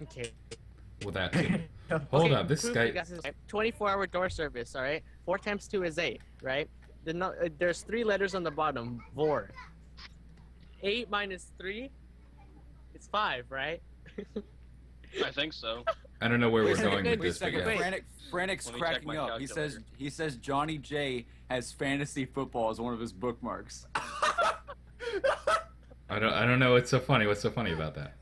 Speaker 3: okay.
Speaker 1: well that too. Hold
Speaker 3: Okay,
Speaker 1: up, this
Speaker 3: proof
Speaker 1: guy.
Speaker 3: you guys is 24-hour door service. All right, 4 times 2 is 8. Right? There's 3 letters on the bottom. Vor. 8 minus 3. It's 5, right?
Speaker 4: I think so.
Speaker 1: I don't know where we're
Speaker 5: Wait a
Speaker 1: going
Speaker 5: second,
Speaker 1: with
Speaker 5: wait a
Speaker 1: this, but
Speaker 5: second.
Speaker 1: yeah.
Speaker 5: Frantic's
Speaker 4: Let me check
Speaker 5: cracking
Speaker 4: my
Speaker 5: up. He says Johnny J has fantasy football as one of his bookmarks.
Speaker 1: I don't know what's so funny. What's so funny about that?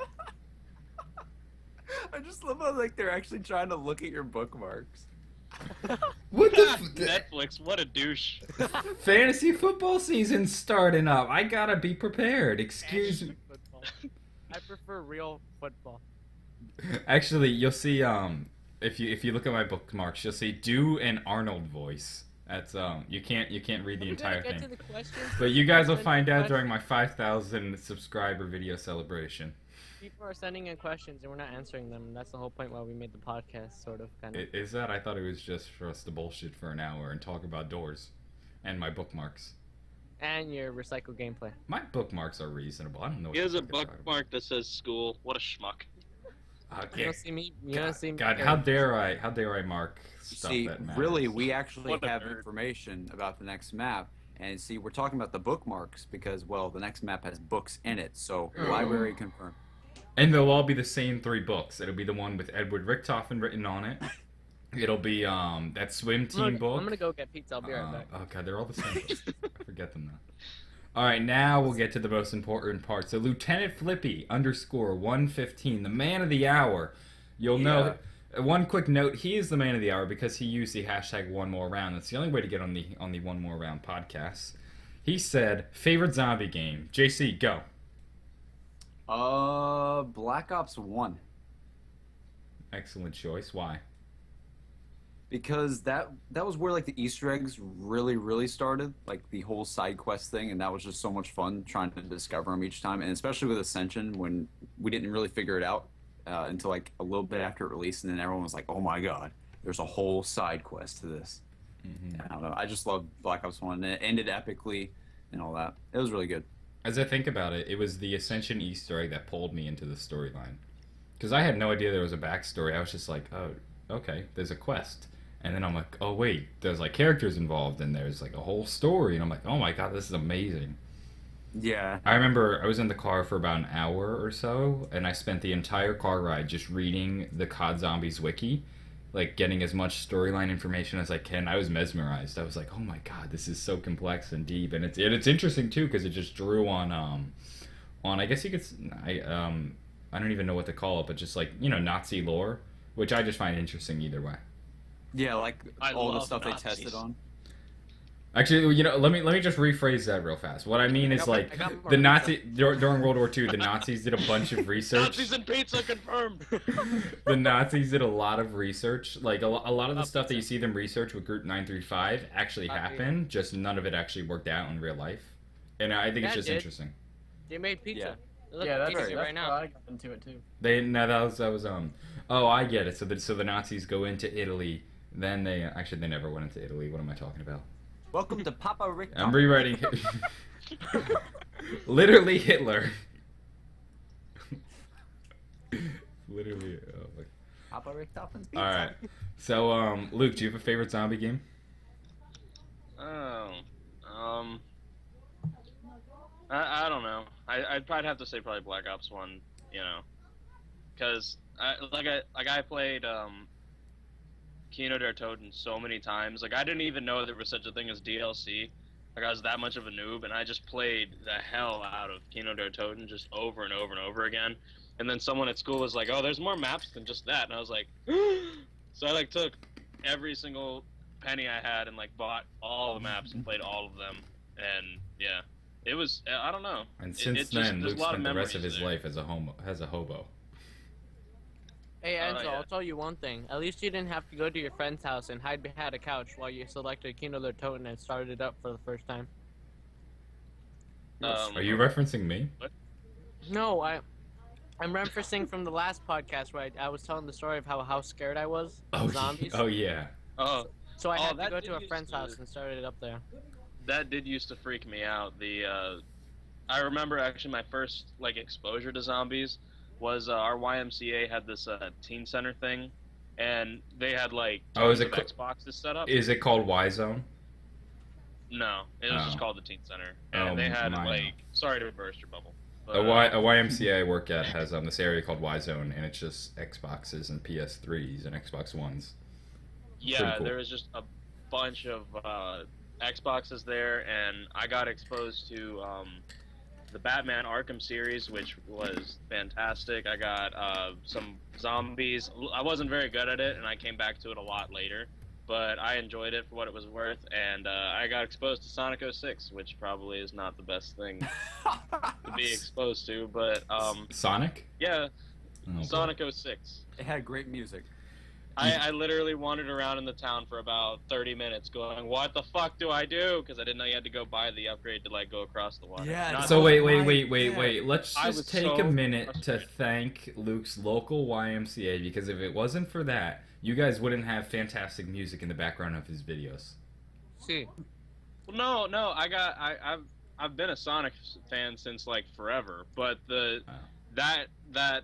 Speaker 5: I just love how like they're actually trying to look at your bookmarks.
Speaker 1: What the
Speaker 4: Netflix, what a douche.
Speaker 1: fantasy football season's starting up. I gotta be prepared. Excuse me.
Speaker 3: Football. I prefer real football.
Speaker 1: Actually, you'll see. If you look at my bookmarks, you'll see do an Arnold voice. That's you can't read the
Speaker 3: Are we
Speaker 1: entire
Speaker 3: gonna get
Speaker 1: thing.
Speaker 3: to the questions?
Speaker 1: But you guys will
Speaker 3: Send
Speaker 1: find
Speaker 3: in
Speaker 1: out during
Speaker 3: questions.
Speaker 1: my 5,000 subscriber video celebration.
Speaker 3: People are sending in questions and we're not answering them. And that's the whole point why we made the podcast, sort of, kind of.
Speaker 1: Is that? I thought it was just for us to bullshit for an hour and talk about doors, and my bookmarks.
Speaker 3: And your recycled gameplay.
Speaker 1: My bookmarks are reasonable. I don't know. What
Speaker 4: He has
Speaker 1: the
Speaker 4: a
Speaker 1: fuck you're talking
Speaker 4: bookmark that says school. What a schmuck.
Speaker 1: about.
Speaker 3: You
Speaker 1: Yeah.
Speaker 3: don't see me. You don't see me.
Speaker 1: God, how dare I mark stuff
Speaker 5: See,
Speaker 1: that matters?
Speaker 5: really, we actually
Speaker 4: What a
Speaker 5: have
Speaker 4: nerd.
Speaker 5: information about the next map. And see, we're talking about the bookmarks because, well, the next map has books in it. So, library confirmed.
Speaker 1: And they'll all be the same 3 books. It'll be the one with Edward Richtofen written on it. It'll be that swim team book.
Speaker 3: I'm gonna go get pizza. I'll be right back.
Speaker 1: Oh god, they're all the same books. I forget them now. All right, now we'll get to the most important part. So Lieutenant Flippy _115, the man of the hour. You'll know. One quick note: he is the man of the hour because he used the hashtag one more round. That's the only way to get on the one more round podcast. He said favorite zombie game. JC, go.
Speaker 5: Black Ops 1.
Speaker 1: Excellent choice. Why?
Speaker 5: Because that was where like the Easter eggs really started, like the whole side quest thing, and that was just so much fun trying to discover them each time, and especially with Ascension when we didn't really figure it out until like a little bit after it released, and then everyone was like, "Oh my god, there's a whole side quest to this."
Speaker 1: Mm-hmm.
Speaker 5: I don't know. I just love Black Ops 1, and it ended epically and all that. It was really good.
Speaker 1: As I think about it, it was the Ascension Easter egg that pulled me into the storyline. Because I had no idea there was a backstory. I was just like, oh, okay, there's a quest. And then I'm like, oh, wait, there's like characters involved and there's like a whole story. And I'm like, oh my god, this is amazing.
Speaker 5: Yeah.
Speaker 1: I remember I was in the car for about an hour or so, and I spent the entire car ride just reading the COD Zombies wiki, like getting as much storyline information as I can. I was mesmerized. I was like, oh my god, this is so complex and deep, and it's interesting too because it just drew on I guess you could I don't even know what to call it, but just like Nazi lore, which I just find interesting either way.
Speaker 5: Yeah, like
Speaker 4: I
Speaker 5: all the
Speaker 4: love
Speaker 5: stuff
Speaker 4: Nazis.
Speaker 5: they tested on.
Speaker 1: Actually, let me just rephrase that real fast. What I mean is like
Speaker 3: I got more
Speaker 1: the Nazi during World War II, the Nazis did a bunch of research.
Speaker 4: Nazis and pizza confirmed.
Speaker 1: The Nazis did a lot of research. Like a lot of the stuff that you see them research with Group 935 actually happened. Just none of it actually worked out in real life. And I think it's
Speaker 3: Yeah, it
Speaker 1: just
Speaker 3: did.
Speaker 1: interesting.
Speaker 3: They made pizza.
Speaker 5: Yeah.
Speaker 3: Look,
Speaker 2: Yeah, that's,
Speaker 3: pizza
Speaker 2: that's
Speaker 3: right now.
Speaker 2: how I got into it too.
Speaker 1: That was Oh, I get it. So the Nazis go into Italy. Then they never went into Italy. What am I talking about?
Speaker 5: Welcome to Papa Rick.
Speaker 1: I'm rewriting. Literally Hitler. Literally. Oh my.
Speaker 5: Papa Rick Toppins pizza.
Speaker 1: All right. So, Luke, do you have a favorite zombie game?
Speaker 4: Oh, I don't know. I'd probably have to say probably Black Ops 1. you know, because I played Kino der Toten so many times. Like I didn't even know there was such a thing as DLC. Like I was that much of a noob, and I just played the hell out of Kino der Toten just over and over and over again. And then someone at school was like, "Oh, there's more maps than just that," and I was like, so I like took every single penny I had and like bought all the maps and played all of them. And yeah, it was I don't know.
Speaker 1: And since then, Luke spent the rest of his life as a hobo.
Speaker 3: Hey Enzo,
Speaker 4: yeah.
Speaker 3: I'll tell you one thing. At least you didn't have to go to your friend's house and hide behind a couch while you selected Kino der Toten and started it up for the first time.
Speaker 1: Are you referencing me?
Speaker 3: No, I'm referencing from the last podcast where I was telling the story of how scared I was of zombies.
Speaker 1: Oh yeah.
Speaker 4: Oh,
Speaker 3: So I had to
Speaker 4: that
Speaker 3: go
Speaker 4: did
Speaker 3: to a
Speaker 4: used
Speaker 3: friend's
Speaker 4: to-
Speaker 3: house and started it up there.
Speaker 4: that did used to freak me out. I remember actually my first like exposure to zombies was our YMCA had this teen center thing, and they had like
Speaker 1: Is
Speaker 4: tons
Speaker 1: it
Speaker 4: of Xboxes set up.
Speaker 1: Is it called Y Zone?
Speaker 4: No, it was
Speaker 1: Oh.
Speaker 4: just called the teen center, and they had like sorry to burst your bubble. But,
Speaker 1: A YMCA I work at has this area called Y Zone, and it's just Xboxes and PS3s and Xbox Ones.
Speaker 4: yeah,
Speaker 1: cool.
Speaker 4: there was just a bunch of Xboxes there, and I got exposed to the Batman Arkham series, which was fantastic. I got some zombies. I wasn't very good at it, and I came back to it a lot later, but I enjoyed it for what it was worth, and I got exposed to Sonic 06, which probably is not the best thing to be exposed to, but
Speaker 1: Sonic?
Speaker 4: yeah,
Speaker 1: Oh, boy.
Speaker 4: Sonic 06.
Speaker 5: It had great music.
Speaker 4: I literally wandered around in the town for about 30 minutes going, what the fuck do I do? Because I didn't know you had to go buy the upgrade to like go across the water.
Speaker 5: Yeah,
Speaker 4: Not-
Speaker 1: So wait.
Speaker 5: Yeah.
Speaker 1: Let's
Speaker 4: I
Speaker 1: just
Speaker 4: was
Speaker 1: take
Speaker 4: so
Speaker 1: a minute to
Speaker 4: frustrated.
Speaker 1: thank Luke's local YMCA, because if it wasn't for that, you guys wouldn't have fantastic music in the background of his videos.
Speaker 3: See,
Speaker 4: Well, no, I've been a Sonic fan since like forever, but
Speaker 1: Wow.
Speaker 4: that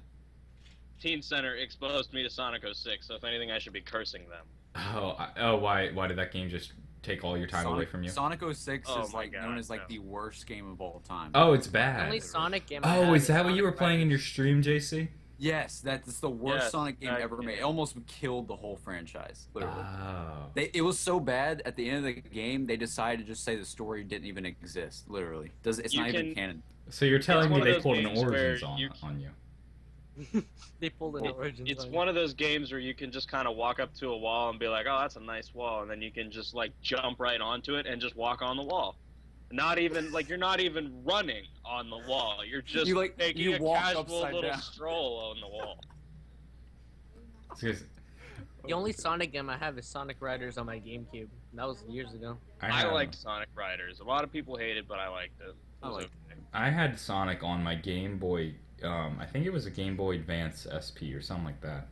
Speaker 4: teen center exposed me to Sonic 06. So if anything, I should be cursing them.
Speaker 1: Why did that game just take all your time away from you?
Speaker 5: Sonic 06
Speaker 4: Oh
Speaker 5: is
Speaker 4: my
Speaker 5: like known
Speaker 4: God,
Speaker 5: as like
Speaker 4: no.
Speaker 5: the worst game of all time.
Speaker 1: Oh, it's
Speaker 3: the
Speaker 1: bad.
Speaker 3: only Sonic game I
Speaker 1: Oh,
Speaker 3: have
Speaker 1: is that what you
Speaker 3: Sonic
Speaker 1: were playing in your
Speaker 3: Riders.
Speaker 1: stream, JC?
Speaker 5: Yes, that's the worst
Speaker 4: Yes,
Speaker 5: Sonic game ever made.
Speaker 4: yeah.
Speaker 5: It almost killed the whole franchise, literally.
Speaker 1: Oh.
Speaker 5: It was so bad at the end of the game they decided to just say the story didn't even exist. Literally, it's
Speaker 4: You
Speaker 5: not even
Speaker 4: can-
Speaker 5: canon.
Speaker 1: So you're telling me
Speaker 4: one of
Speaker 1: they
Speaker 4: those
Speaker 1: pulled an
Speaker 4: games where
Speaker 1: Origins
Speaker 4: you-
Speaker 1: on you?
Speaker 3: They pulled an Origins.
Speaker 4: It's
Speaker 3: on
Speaker 4: one of those games where you can just kind of walk up to a wall and be like, "Oh, that's a nice wall," and then you can just like jump right onto it and just walk on the wall. Not even like you're not even running on the wall. You're just
Speaker 5: You, like,
Speaker 4: taking
Speaker 5: you
Speaker 4: a
Speaker 5: walk
Speaker 4: casual
Speaker 5: upside
Speaker 4: little
Speaker 5: down.
Speaker 4: stroll on the wall.
Speaker 1: Because
Speaker 3: The only Sonic game I have is Sonic Riders on my GameCube. That was years ago.
Speaker 4: I liked Sonic Riders. A lot of people hate it, but I liked it. It
Speaker 5: I
Speaker 4: was
Speaker 5: liked
Speaker 4: okay.
Speaker 1: I had Sonic on my Game Boy. I think it was a Game Boy Advance SP or something like that.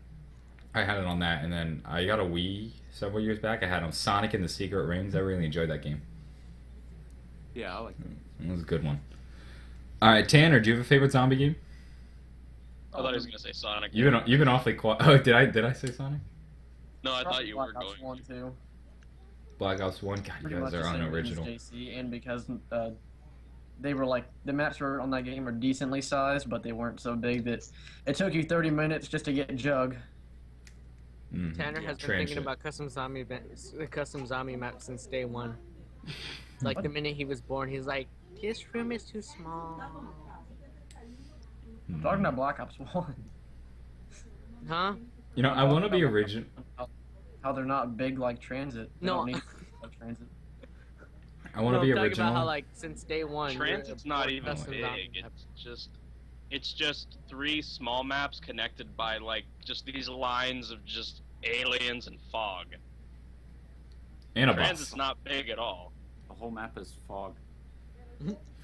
Speaker 1: I had it on that, and then I got a Wii several years back. I had on Sonic and the Secret Rings. I really enjoyed that game.
Speaker 5: Yeah, I like that.
Speaker 1: It was a good one. All right, Tanner, do you have a favorite zombie game?
Speaker 4: I thought he was gonna say Sonic.
Speaker 1: You've been awfully quiet. Oh, did I say Sonic?
Speaker 4: No, I thought you were
Speaker 2: Black Ops
Speaker 4: going.
Speaker 2: 1 too.
Speaker 1: Black Ops 1. God, you
Speaker 2: Pretty
Speaker 1: guys
Speaker 2: much
Speaker 1: are
Speaker 2: the same reasons
Speaker 1: unoriginal.
Speaker 2: JC, and because they were like the maps were on that game are decently sized, but they weren't so big that it took you 30 minutes just to get Jug.
Speaker 1: Mhm.
Speaker 3: Tanner has been
Speaker 1: Trench
Speaker 3: thinking
Speaker 1: it.
Speaker 3: about custom zombie map since day one. Like the minute he was born, he's like, "This room is too small."
Speaker 1: Mhm.
Speaker 2: Talking about Black Ops 1,
Speaker 3: Huh?
Speaker 1: You know, I want to be original.
Speaker 2: how they're not big like Transit. They
Speaker 3: No.
Speaker 2: don't need like Transit.
Speaker 1: I want to
Speaker 3: No,
Speaker 1: be
Speaker 3: I'm talking
Speaker 1: original.
Speaker 3: about how like since day one. you're
Speaker 4: Transit's not
Speaker 3: born
Speaker 4: even
Speaker 3: custom zombie
Speaker 4: big.
Speaker 3: map.
Speaker 4: It's just 3 small maps connected by like just these lines of just aliens and fog.
Speaker 1: And a
Speaker 4: Transit's
Speaker 1: boss.
Speaker 4: not big at all.
Speaker 5: The whole map is fog.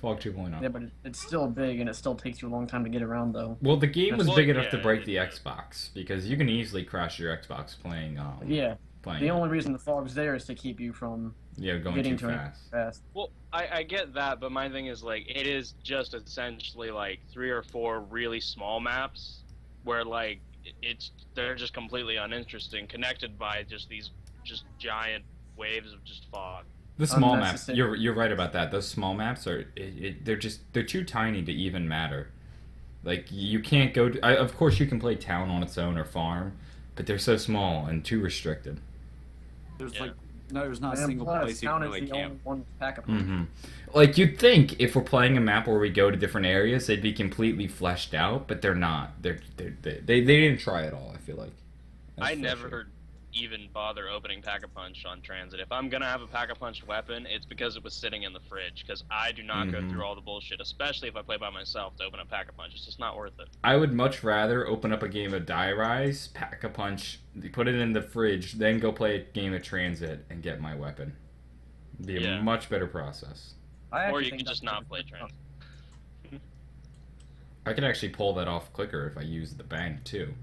Speaker 1: Fog 2.0.
Speaker 2: Yeah, but it's still big, and it still takes you a long time to get around though.
Speaker 1: Well, the game was
Speaker 4: Well,
Speaker 1: big enough to
Speaker 4: yeah,
Speaker 1: break the
Speaker 4: yeah.
Speaker 1: Xbox, because you can easily crash your Xbox playing.
Speaker 2: Yeah,
Speaker 1: Playing.
Speaker 2: the only reason the fog's there is to keep you from
Speaker 1: Going
Speaker 2: getting
Speaker 1: too
Speaker 2: to it
Speaker 1: fast.
Speaker 2: fast.
Speaker 4: Well, I get that, but my thing is like it is just essentially like 3 or 4 really small maps where like they're just completely uninteresting, connected by just these just giant waves of just fog.
Speaker 1: The small maps.
Speaker 2: Unnecessary.
Speaker 1: You're right about that. Those small maps are they're too tiny to even matter. Like you can't go. Of course, you can play town on its own or farm, but they're so small and too restricted.
Speaker 5: There's
Speaker 4: Yeah.
Speaker 5: like no, there's not a
Speaker 2: And
Speaker 5: single
Speaker 2: plus,
Speaker 5: place you
Speaker 2: town
Speaker 5: can
Speaker 2: is
Speaker 5: really
Speaker 2: the only
Speaker 5: camp.
Speaker 2: one with pack a punch.
Speaker 1: Mm-hmm. Like you'd think if we're playing a map where we go to different areas, they'd be completely fleshed out, but they're not. They didn't try at all. I feel like. That's
Speaker 4: I
Speaker 1: for
Speaker 4: never
Speaker 1: sure.
Speaker 4: even bother opening Pack-a-Punch on transit. If I'm gonna have a Pack-a-Punch weapon, it's because it was sitting in the fridge. Because I do not go
Speaker 1: Mhm.
Speaker 4: through all the bullshit, especially if I play by myself, to open a Pack-a-Punch. It's just not worth it.
Speaker 1: I would much rather open up a game of Die Rise, pack a punch, put it in the fridge, then go play a game of Transit and get my weapon. It'd be
Speaker 4: Yeah.
Speaker 1: a much better process.
Speaker 2: I
Speaker 4: Or
Speaker 2: actually
Speaker 4: you
Speaker 2: think
Speaker 4: could
Speaker 2: that's
Speaker 4: just not
Speaker 2: a
Speaker 4: play
Speaker 2: good
Speaker 4: transit.
Speaker 1: I could actually pull that off quicker if I use the bank too.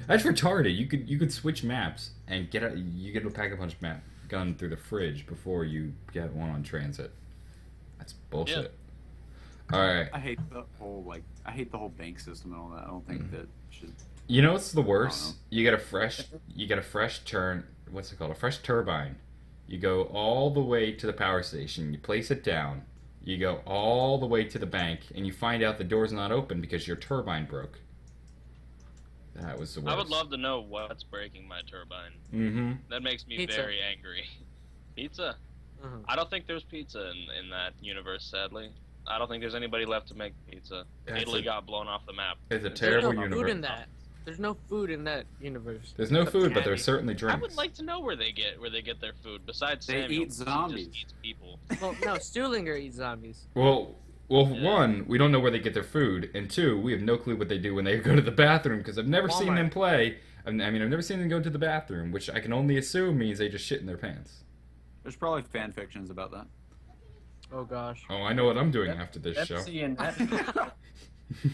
Speaker 1: That's retarded. You could switch maps and get a pack a punch map gun through the fridge before you get one on Transit. That's bullshit. All right.
Speaker 5: I hate the whole bank system and all that. I don't think that should.
Speaker 1: You know what's the
Speaker 5: I don't
Speaker 1: worst?
Speaker 5: know.
Speaker 1: You get a fresh turn. What's it called? A fresh turbine. You go all the way to the power station. You place it down. You go all the way to the bank, and you find out the door's not open because your turbine broke. That was the worst.
Speaker 4: I would love to know what's breaking my turbine.
Speaker 1: Mm-hmm.
Speaker 4: That makes me
Speaker 3: Pizza.
Speaker 4: very angry. Pizza?
Speaker 3: Mhm.
Speaker 4: I don't think there's pizza in that universe, sadly. I don't think there's anybody left to make pizza.
Speaker 1: That's
Speaker 4: Italy
Speaker 1: a-
Speaker 4: got blown off the map.
Speaker 1: It's a
Speaker 3: There's
Speaker 1: terrible
Speaker 3: no
Speaker 1: universe.
Speaker 3: food in that. There's no food in that universe.
Speaker 1: There's no
Speaker 3: Except
Speaker 1: food, but
Speaker 3: candy.
Speaker 1: there's certainly
Speaker 4: I
Speaker 1: drinks.
Speaker 4: would like to know where they get their food. Besides
Speaker 5: They
Speaker 4: Samuel,
Speaker 5: eat
Speaker 4: 'cause he
Speaker 5: zombies.
Speaker 4: just eats people.
Speaker 3: Well, no, Stuhlinger eats zombies.
Speaker 1: Well,
Speaker 4: Yeah.
Speaker 1: one, we don't know where they get their food, and two, we have no clue what they do when they go to the bathroom because I've never seen
Speaker 3: Walmart.
Speaker 1: them play. I mean, I've never seen them go to the bathroom, which I can only assume means they just shit in their pants.
Speaker 5: There's probably fan fictions about that.
Speaker 3: Oh gosh.
Speaker 1: Oh, I know what I'm doing after this show.
Speaker 2: Dempsey and that,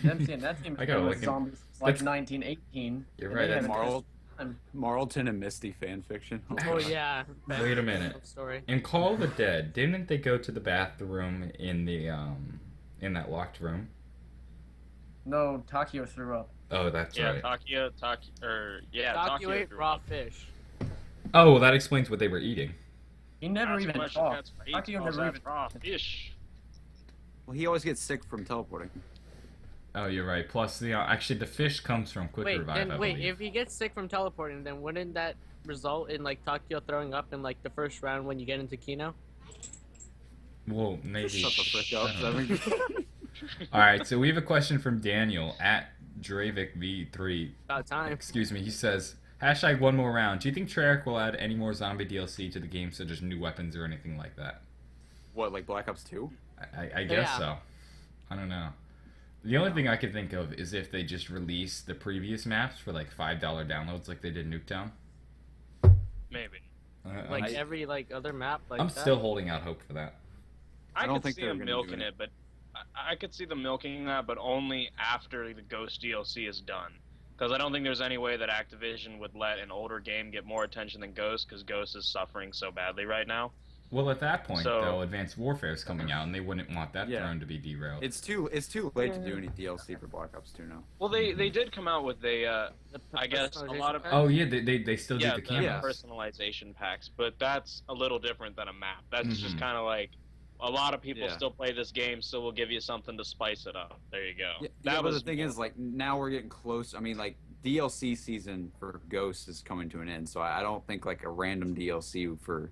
Speaker 2: Dempsey and that team
Speaker 1: I
Speaker 2: has
Speaker 1: gotta
Speaker 2: been with
Speaker 1: look in-
Speaker 2: zombies since like
Speaker 1: That's-
Speaker 2: 1918.
Speaker 1: You're
Speaker 2: and
Speaker 1: right,
Speaker 2: they
Speaker 1: that's
Speaker 2: haven't
Speaker 5: Marl,
Speaker 2: touched them.
Speaker 5: Marlton and Misty fan fiction.
Speaker 3: Oh yeah.
Speaker 1: Wait a minute.
Speaker 3: Story.
Speaker 1: In Call of the Dead, didn't they go to the bathroom in the in that locked room?
Speaker 2: No, Takio threw up.
Speaker 1: Oh, that's
Speaker 4: Yeah,
Speaker 1: right.
Speaker 4: Takio
Speaker 3: Takio ate
Speaker 4: threw
Speaker 3: raw
Speaker 4: up.
Speaker 3: fish.
Speaker 1: Oh, well, that explains what they were eating.
Speaker 2: He never
Speaker 4: That's
Speaker 2: even
Speaker 4: what
Speaker 2: talked.
Speaker 4: that's what he
Speaker 2: Takio
Speaker 4: calls
Speaker 2: never
Speaker 4: that
Speaker 2: even.
Speaker 4: raw fish.
Speaker 5: Well, he always gets sick from teleporting.
Speaker 1: Oh, you're right. Plus, actually, the fish comes from quick
Speaker 3: Wait,
Speaker 1: revive. I
Speaker 3: then wait.
Speaker 1: believe.
Speaker 3: If he gets sick from teleporting, then wouldn't that result in like Takio throwing up in like the first round when you get into Kino?
Speaker 1: Well, maybe.
Speaker 5: Shut the frick up,
Speaker 1: I don't know.
Speaker 5: Zevin.
Speaker 1: All right, so we have a question from Daniel at DravicV3.
Speaker 3: About time.
Speaker 1: Excuse me. He says, hashtag one more round. Do you think Treyarch will add any more zombie DLC to the game, such as new weapons or anything like that?
Speaker 5: What, like Black Ops 2?
Speaker 1: I guess
Speaker 3: Yeah.
Speaker 1: so. I don't know. The only thing I could think of is if they just release the previous maps for like $5 downloads like they did Nuketown.
Speaker 4: Maybe.
Speaker 3: Like
Speaker 5: I-
Speaker 3: every like other map. Like
Speaker 1: I'm
Speaker 3: that.
Speaker 1: still holding out hope for that.
Speaker 4: I
Speaker 5: don't
Speaker 4: could
Speaker 5: think
Speaker 4: see
Speaker 5: they're
Speaker 4: them
Speaker 5: gonna do
Speaker 4: milking
Speaker 5: it.
Speaker 4: it, but I could see them milking that, but only after the Ghost DLC is done. Because I don't think there's any way that Activision would let an older game get more attention than Ghost, because Ghost is suffering so badly right now.
Speaker 1: Well, at that point,
Speaker 4: So-
Speaker 1: though, Advanced Warfare is coming out, and they wouldn't want that
Speaker 5: Yeah.
Speaker 1: throne to be derailed.
Speaker 5: It's too late to do any DLC for Black Ops 2 now.
Speaker 4: Well, they did come out with a
Speaker 3: The
Speaker 4: I guess a
Speaker 3: personalization
Speaker 4: lot of-
Speaker 3: pack?
Speaker 1: Oh yeah, they still
Speaker 4: yeah,
Speaker 1: do the
Speaker 4: the
Speaker 1: cameras.
Speaker 4: personalization packs, but that's a little different than a map. That's just
Speaker 1: Mhm.
Speaker 4: kind of like a lot of people
Speaker 5: Yeah.
Speaker 4: still play this game, so we'll give you something to spice it up. There you go.
Speaker 5: Yeah,
Speaker 4: that
Speaker 5: but
Speaker 4: was
Speaker 5: the thing is, like, now we're getting close. I mean, like, DLC season for Ghost is coming to an end, so I don't think, like, a random DLC for,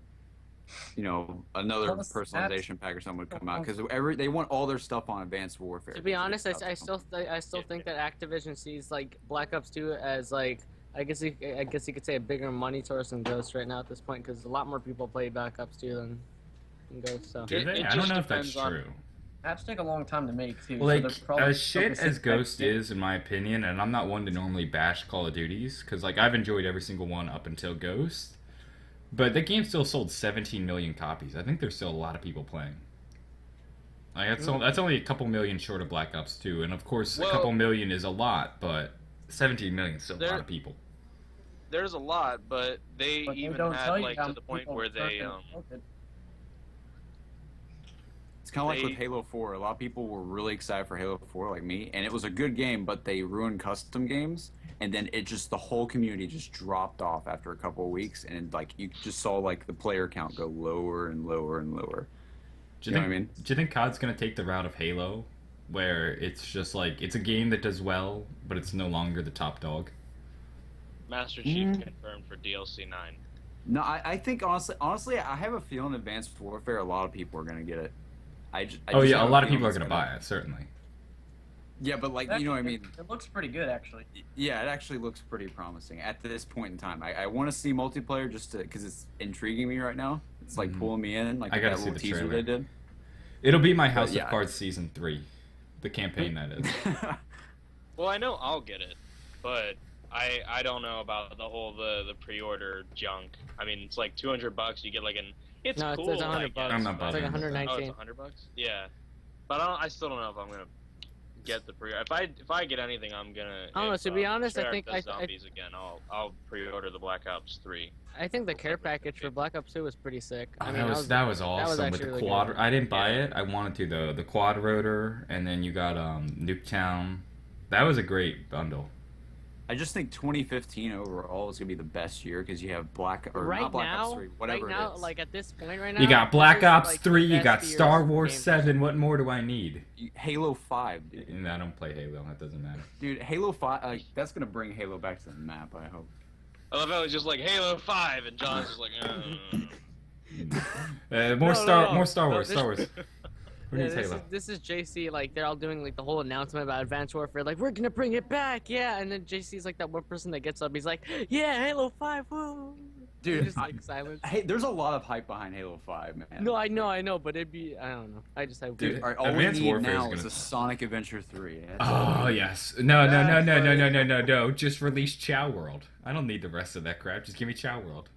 Speaker 5: another
Speaker 2: Plus,
Speaker 5: personalization pack or something would come out, because they want all their stuff on Advanced Warfare.
Speaker 3: To be
Speaker 5: 'cause
Speaker 3: honest,
Speaker 5: it's
Speaker 3: I still think that Activision sees like Black Ops 2 as like I guess you could say a bigger money source than Ghost right now at this point because a lot more people play Black Ops 2 than Ghost. So
Speaker 1: Do
Speaker 4: It-
Speaker 1: they?
Speaker 4: it
Speaker 1: I don't
Speaker 4: just
Speaker 1: know if that's
Speaker 4: depends on-
Speaker 1: true.
Speaker 2: Maps take a long time to make too.
Speaker 1: Like,
Speaker 2: so they're probably
Speaker 1: as shit
Speaker 2: focusing
Speaker 1: as Ghost
Speaker 2: next-
Speaker 1: is, in my opinion, and I'm not one to normally bash Call of Duties, because, like, I've enjoyed every single one up until Ghost, but the game still sold 17 million copies. I think there's still a lot of people playing. Like, that's only a couple million short of Black Ops 2, and of course, a
Speaker 4: Well-
Speaker 1: couple million is a lot, but 17 million is still a
Speaker 4: There-
Speaker 1: lot of people.
Speaker 4: There's a lot, but they
Speaker 2: But they
Speaker 4: even
Speaker 2: don't
Speaker 4: had
Speaker 2: tell you
Speaker 4: like
Speaker 2: how
Speaker 4: to the point
Speaker 2: people
Speaker 4: where they
Speaker 2: search it.
Speaker 5: It's kind of like
Speaker 4: They-
Speaker 5: with Halo 4. A lot of people were really excited for Halo 4, like me, and it was a good game, but they ruined custom games, and then the whole community just dropped off after a couple of weeks, and like you just saw like the player count go lower and lower and lower.
Speaker 1: Do
Speaker 5: You know what I mean?
Speaker 1: Do you think COD's gonna take the route of Halo, where it's just like it's a game that does well, but it's no longer the top dog.
Speaker 4: Master Chief confirmed for DLC 9.
Speaker 5: No, I think honestly, I have a feeling Advanced Warfare. A lot of people are gonna get it. I just
Speaker 1: Oh yeah, a
Speaker 5: have
Speaker 1: lot of
Speaker 5: feeling
Speaker 1: people are
Speaker 5: it's
Speaker 1: gonna buy it, certainly.
Speaker 5: Yeah, but like you know what I mean.
Speaker 2: It looks pretty good actually.
Speaker 5: Yeah, it actually looks pretty promising at this point in time. I want to see multiplayer just because it's intriguing me right now. It's like pulling me in, like
Speaker 1: I gotta
Speaker 5: that
Speaker 1: see
Speaker 5: little
Speaker 1: the
Speaker 5: teaser
Speaker 1: trailer.
Speaker 5: they did.
Speaker 1: It'll be my House
Speaker 5: yeah.
Speaker 1: of Cards season 3, the campaign that is.
Speaker 4: Well, I know I'll get it, but I don't know about the whole the pre-order junk. I mean, it's like $200. You get like an it's
Speaker 3: No,
Speaker 4: cool.
Speaker 3: it's $100.
Speaker 1: I'm not
Speaker 3: It's
Speaker 1: bothering
Speaker 3: like
Speaker 1: with that.
Speaker 4: Oh, it's
Speaker 3: $119.
Speaker 4: $100. Yeah, but I still don't know if I'm gonna get the pre. If I get anything, I'm gonna.
Speaker 3: I don't know, to be honest, I
Speaker 4: Treyarch
Speaker 3: think
Speaker 4: does zombies again. I'll pre-order the Black Ops 3.
Speaker 3: I think the care package for Black Ops 2 was pretty sick. I
Speaker 1: Oh,
Speaker 3: mean,
Speaker 1: that was awesome with
Speaker 3: actually
Speaker 1: the
Speaker 3: really
Speaker 1: quad.
Speaker 3: good.
Speaker 1: I didn't buy it. I wanted to though. The quad rotor, and then you got Nuketown. That was a great bundle.
Speaker 5: I just think 2015 overall is gonna be the best year because you have not Black Ops 3, whatever
Speaker 3: right now,
Speaker 5: it is.
Speaker 3: like at this point right now,
Speaker 1: You got Black
Speaker 3: this is,
Speaker 1: Ops
Speaker 3: like,
Speaker 1: 3.
Speaker 3: the
Speaker 1: You got
Speaker 3: best
Speaker 1: Star
Speaker 3: years
Speaker 1: Wars
Speaker 3: game.
Speaker 1: 7. What more do I need?
Speaker 5: Halo 5, dude.
Speaker 1: And I don't play Halo. That doesn't matter.
Speaker 5: Dude, Halo 5, that's gonna bring Halo back to the map. I hope.
Speaker 4: I love how it's just like Halo 5, and John's just like.
Speaker 1: More Star Wars.
Speaker 3: No,
Speaker 1: Star Wars. Who
Speaker 3: Yeah,
Speaker 1: needs
Speaker 3: this, is,
Speaker 1: Halo?
Speaker 3: this is JC, like, they're all doing, like, the whole announcement about Advanced Warfare, like, we're gonna bring it back, yeah, and then JC's, like, that one person that gets up, he's like, yeah, Halo 5, woo!
Speaker 5: Dude,
Speaker 3: just, like, silence.
Speaker 5: Hey, there's a lot of hype behind Halo 5, man.
Speaker 3: No, I know, but it'd be, I don't know, I just have
Speaker 1: Dude,
Speaker 3: weird.
Speaker 5: All right, all
Speaker 1: Advanced
Speaker 5: we need
Speaker 1: Warfare is
Speaker 5: now
Speaker 1: gonna-
Speaker 5: is a Sonic Adventure 3. That's
Speaker 1: Oh yes. No. Just release Chow World. I don't need the rest of that crap. Just give me Chow World.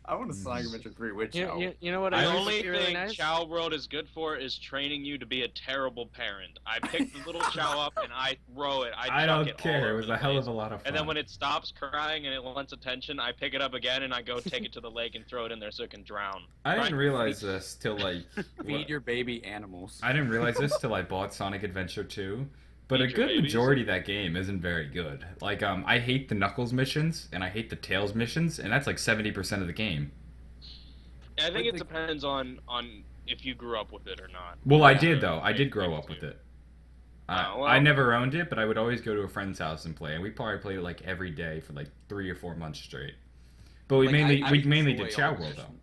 Speaker 5: I want a Sonic Adventure 3 with Chow.
Speaker 3: You know what
Speaker 4: The
Speaker 3: I
Speaker 4: only
Speaker 3: think would be really
Speaker 4: thing
Speaker 3: nice?
Speaker 4: Chow World is good for is training you to be a terrible parent. I pick the little Chow up and I throw it.
Speaker 1: I
Speaker 4: chuck
Speaker 1: don't
Speaker 4: it all
Speaker 1: care. It
Speaker 4: over
Speaker 1: was
Speaker 4: the
Speaker 1: a hell of
Speaker 4: place.
Speaker 1: a lot of fun.
Speaker 4: And then when it stops crying and it wants attention, I pick it up again and I go take it to the lake and throw it in there so it can drown.
Speaker 1: I didn't
Speaker 4: Right?
Speaker 1: realize this till like
Speaker 5: Feed your baby animals.
Speaker 1: I didn't realize this till I bought Sonic Adventure 2. But a
Speaker 4: Feed your
Speaker 1: good
Speaker 4: babies.
Speaker 1: majority of that game isn't very good. Like I hate the Knuckles missions and I hate the Tails missions, and that's like 70% of the game.
Speaker 4: I think it depends on if you grew up with it or not.
Speaker 1: Well, I
Speaker 5: Yeah.
Speaker 1: did though. I did grow up with it.
Speaker 4: Oh, well.
Speaker 1: I never owned it, but I would always go to a friend's house and play. And we probably played it like every day for like 3 or 4 months straight. But we
Speaker 5: Like,
Speaker 1: mainly
Speaker 5: I
Speaker 1: we mainly
Speaker 5: enjoy
Speaker 1: did
Speaker 5: all
Speaker 1: Chow
Speaker 5: the
Speaker 1: World though.
Speaker 5: missions.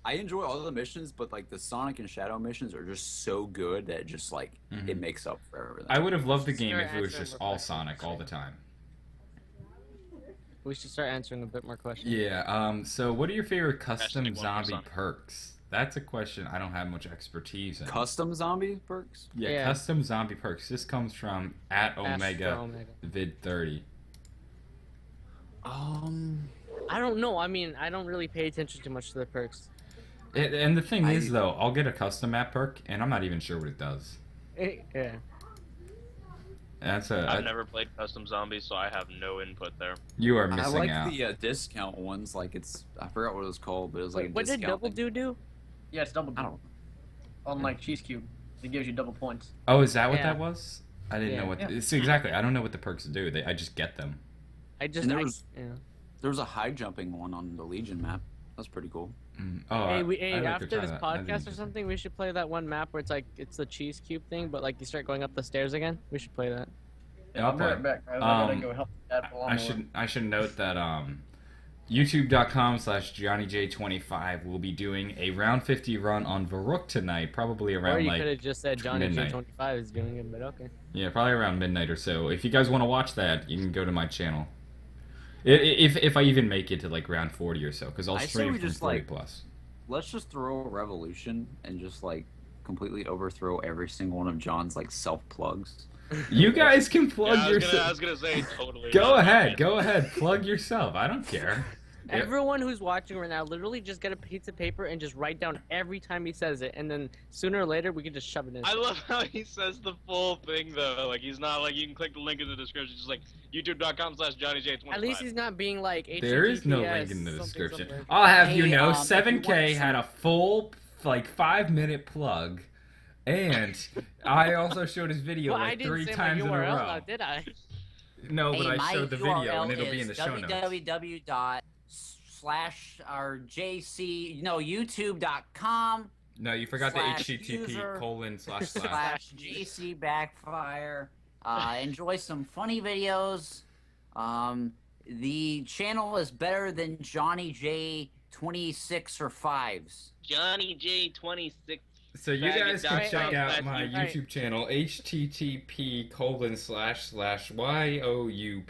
Speaker 5: I enjoy all the missions, but like the Sonic and Shadow missions are just so good that it just like it makes up for everything.
Speaker 1: I would have loved the
Speaker 3: Just
Speaker 1: game
Speaker 3: start
Speaker 1: if it was
Speaker 3: answering
Speaker 1: just
Speaker 3: more
Speaker 1: all
Speaker 3: questions.
Speaker 1: Sonic all the time.
Speaker 3: We should start answering a bit more questions.
Speaker 1: Yeah. So, what are your favorite custom
Speaker 4: Hashtag one more
Speaker 1: zombie
Speaker 4: Sonic.
Speaker 1: perks? That's a question I don't have much expertise in.
Speaker 5: Custom zombie perks?
Speaker 1: Yeah, custom zombie perks. This comes from @Omega Vid 30.
Speaker 3: I don't know. I mean, I don't really pay attention too much to the perks.
Speaker 1: And the thing is, though, I'll get a custom map perk, and I'm not even sure what it does.
Speaker 3: Yeah.
Speaker 1: That's
Speaker 4: I've never played custom zombies, so I have no input there.
Speaker 1: You are
Speaker 5: I
Speaker 1: missing
Speaker 5: like
Speaker 1: out.
Speaker 5: the discount ones. Like I forgot what it was called, but it was like a
Speaker 3: What did
Speaker 5: discount
Speaker 3: Double
Speaker 5: thing.
Speaker 3: Do?
Speaker 2: Yeah, it's double.
Speaker 5: I don't.
Speaker 2: On like Cheese Cube, it gives you double points.
Speaker 1: Oh, is that what
Speaker 3: Yeah.
Speaker 1: that was? I didn't know what.
Speaker 2: Yeah.
Speaker 1: See, exactly. I don't know what the perks do. I just get them.
Speaker 3: I just,
Speaker 5: And there
Speaker 3: I,
Speaker 5: was-
Speaker 3: yeah.
Speaker 5: There was a high jumping one on the Legion map. That's pretty cool.
Speaker 1: Oh,
Speaker 3: Hey,
Speaker 1: I'd like to
Speaker 3: after
Speaker 1: try
Speaker 3: this
Speaker 1: that. That'd be
Speaker 3: podcast or
Speaker 1: interesting.
Speaker 3: something, we should play that one map where it's like it's the cheese cube thing, but like you start going up the stairs again. We should play that.
Speaker 1: Yeah, I'll
Speaker 2: I'll be right
Speaker 1: play.
Speaker 2: back, guys. I gotta
Speaker 1: Um,
Speaker 2: go help Dad for lawnmower.
Speaker 1: I should note that youtube.com/JohnnyJ25 will be doing a round 50 run on Varrook tonight, probably
Speaker 3: Or
Speaker 1: around
Speaker 3: you could
Speaker 1: like
Speaker 3: have just said Johnny
Speaker 1: midnight.
Speaker 3: J25 is doing it, but okay.
Speaker 1: yeah, probably around midnight or so. If you guys want to watch that, you can go to my channel. If I even make it to like round 40 or so, because I'll
Speaker 5: I say
Speaker 1: stream
Speaker 5: we
Speaker 1: from
Speaker 5: just,
Speaker 1: 40
Speaker 5: like-
Speaker 1: plus.
Speaker 5: Let's just throw a revolution and just like completely overthrow every single one of John's like self plugs.
Speaker 1: You guys can plug
Speaker 4: Yeah, I
Speaker 1: yourself.
Speaker 4: was gonna say totally.
Speaker 1: Go
Speaker 4: not.
Speaker 1: ahead, plug yourself. I don't care. Yeah.
Speaker 3: Everyone who's watching right now, literally just get a piece of paper and just write down every time he says it, and then sooner or later we can just shove it in.
Speaker 4: I love how he says the full thing though. Like he's not like you can click the link in the description. Just like youtube.com/JohnnyJ25.
Speaker 3: At least he's not being like
Speaker 1: There is no
Speaker 3: HTTPS
Speaker 1: link in the
Speaker 3: something,
Speaker 1: description.
Speaker 3: something.
Speaker 1: I'll have you
Speaker 6: Hey,
Speaker 1: know,
Speaker 6: if you
Speaker 1: 7K
Speaker 6: want
Speaker 1: had a full like 5-minute plug, and I also showed his video
Speaker 3: Well, I
Speaker 1: like
Speaker 3: didn't
Speaker 1: 3
Speaker 3: say
Speaker 1: times
Speaker 3: my
Speaker 1: in a
Speaker 3: URL
Speaker 1: row.
Speaker 3: now, did I?
Speaker 1: No, but
Speaker 6: Hey,
Speaker 1: I
Speaker 6: my
Speaker 1: showed the
Speaker 6: URL
Speaker 1: video, and it'll be in the
Speaker 6: is
Speaker 1: show notes.
Speaker 6: www./or JC, no, youtube.com
Speaker 1: No, you forgot the
Speaker 6: Slash
Speaker 1: HTTP
Speaker 6: user
Speaker 1: colon slash slash.
Speaker 6: slash JC Backfire. Enjoy some funny videos. The channel is better than Johnny J 26 or 5s.
Speaker 4: Johnny J 26.
Speaker 1: So you guys can
Speaker 4: Faggot.com
Speaker 1: check out
Speaker 4: slash
Speaker 1: my
Speaker 3: Right.
Speaker 1: YouTube channel, http colon slash slash YOUPORN.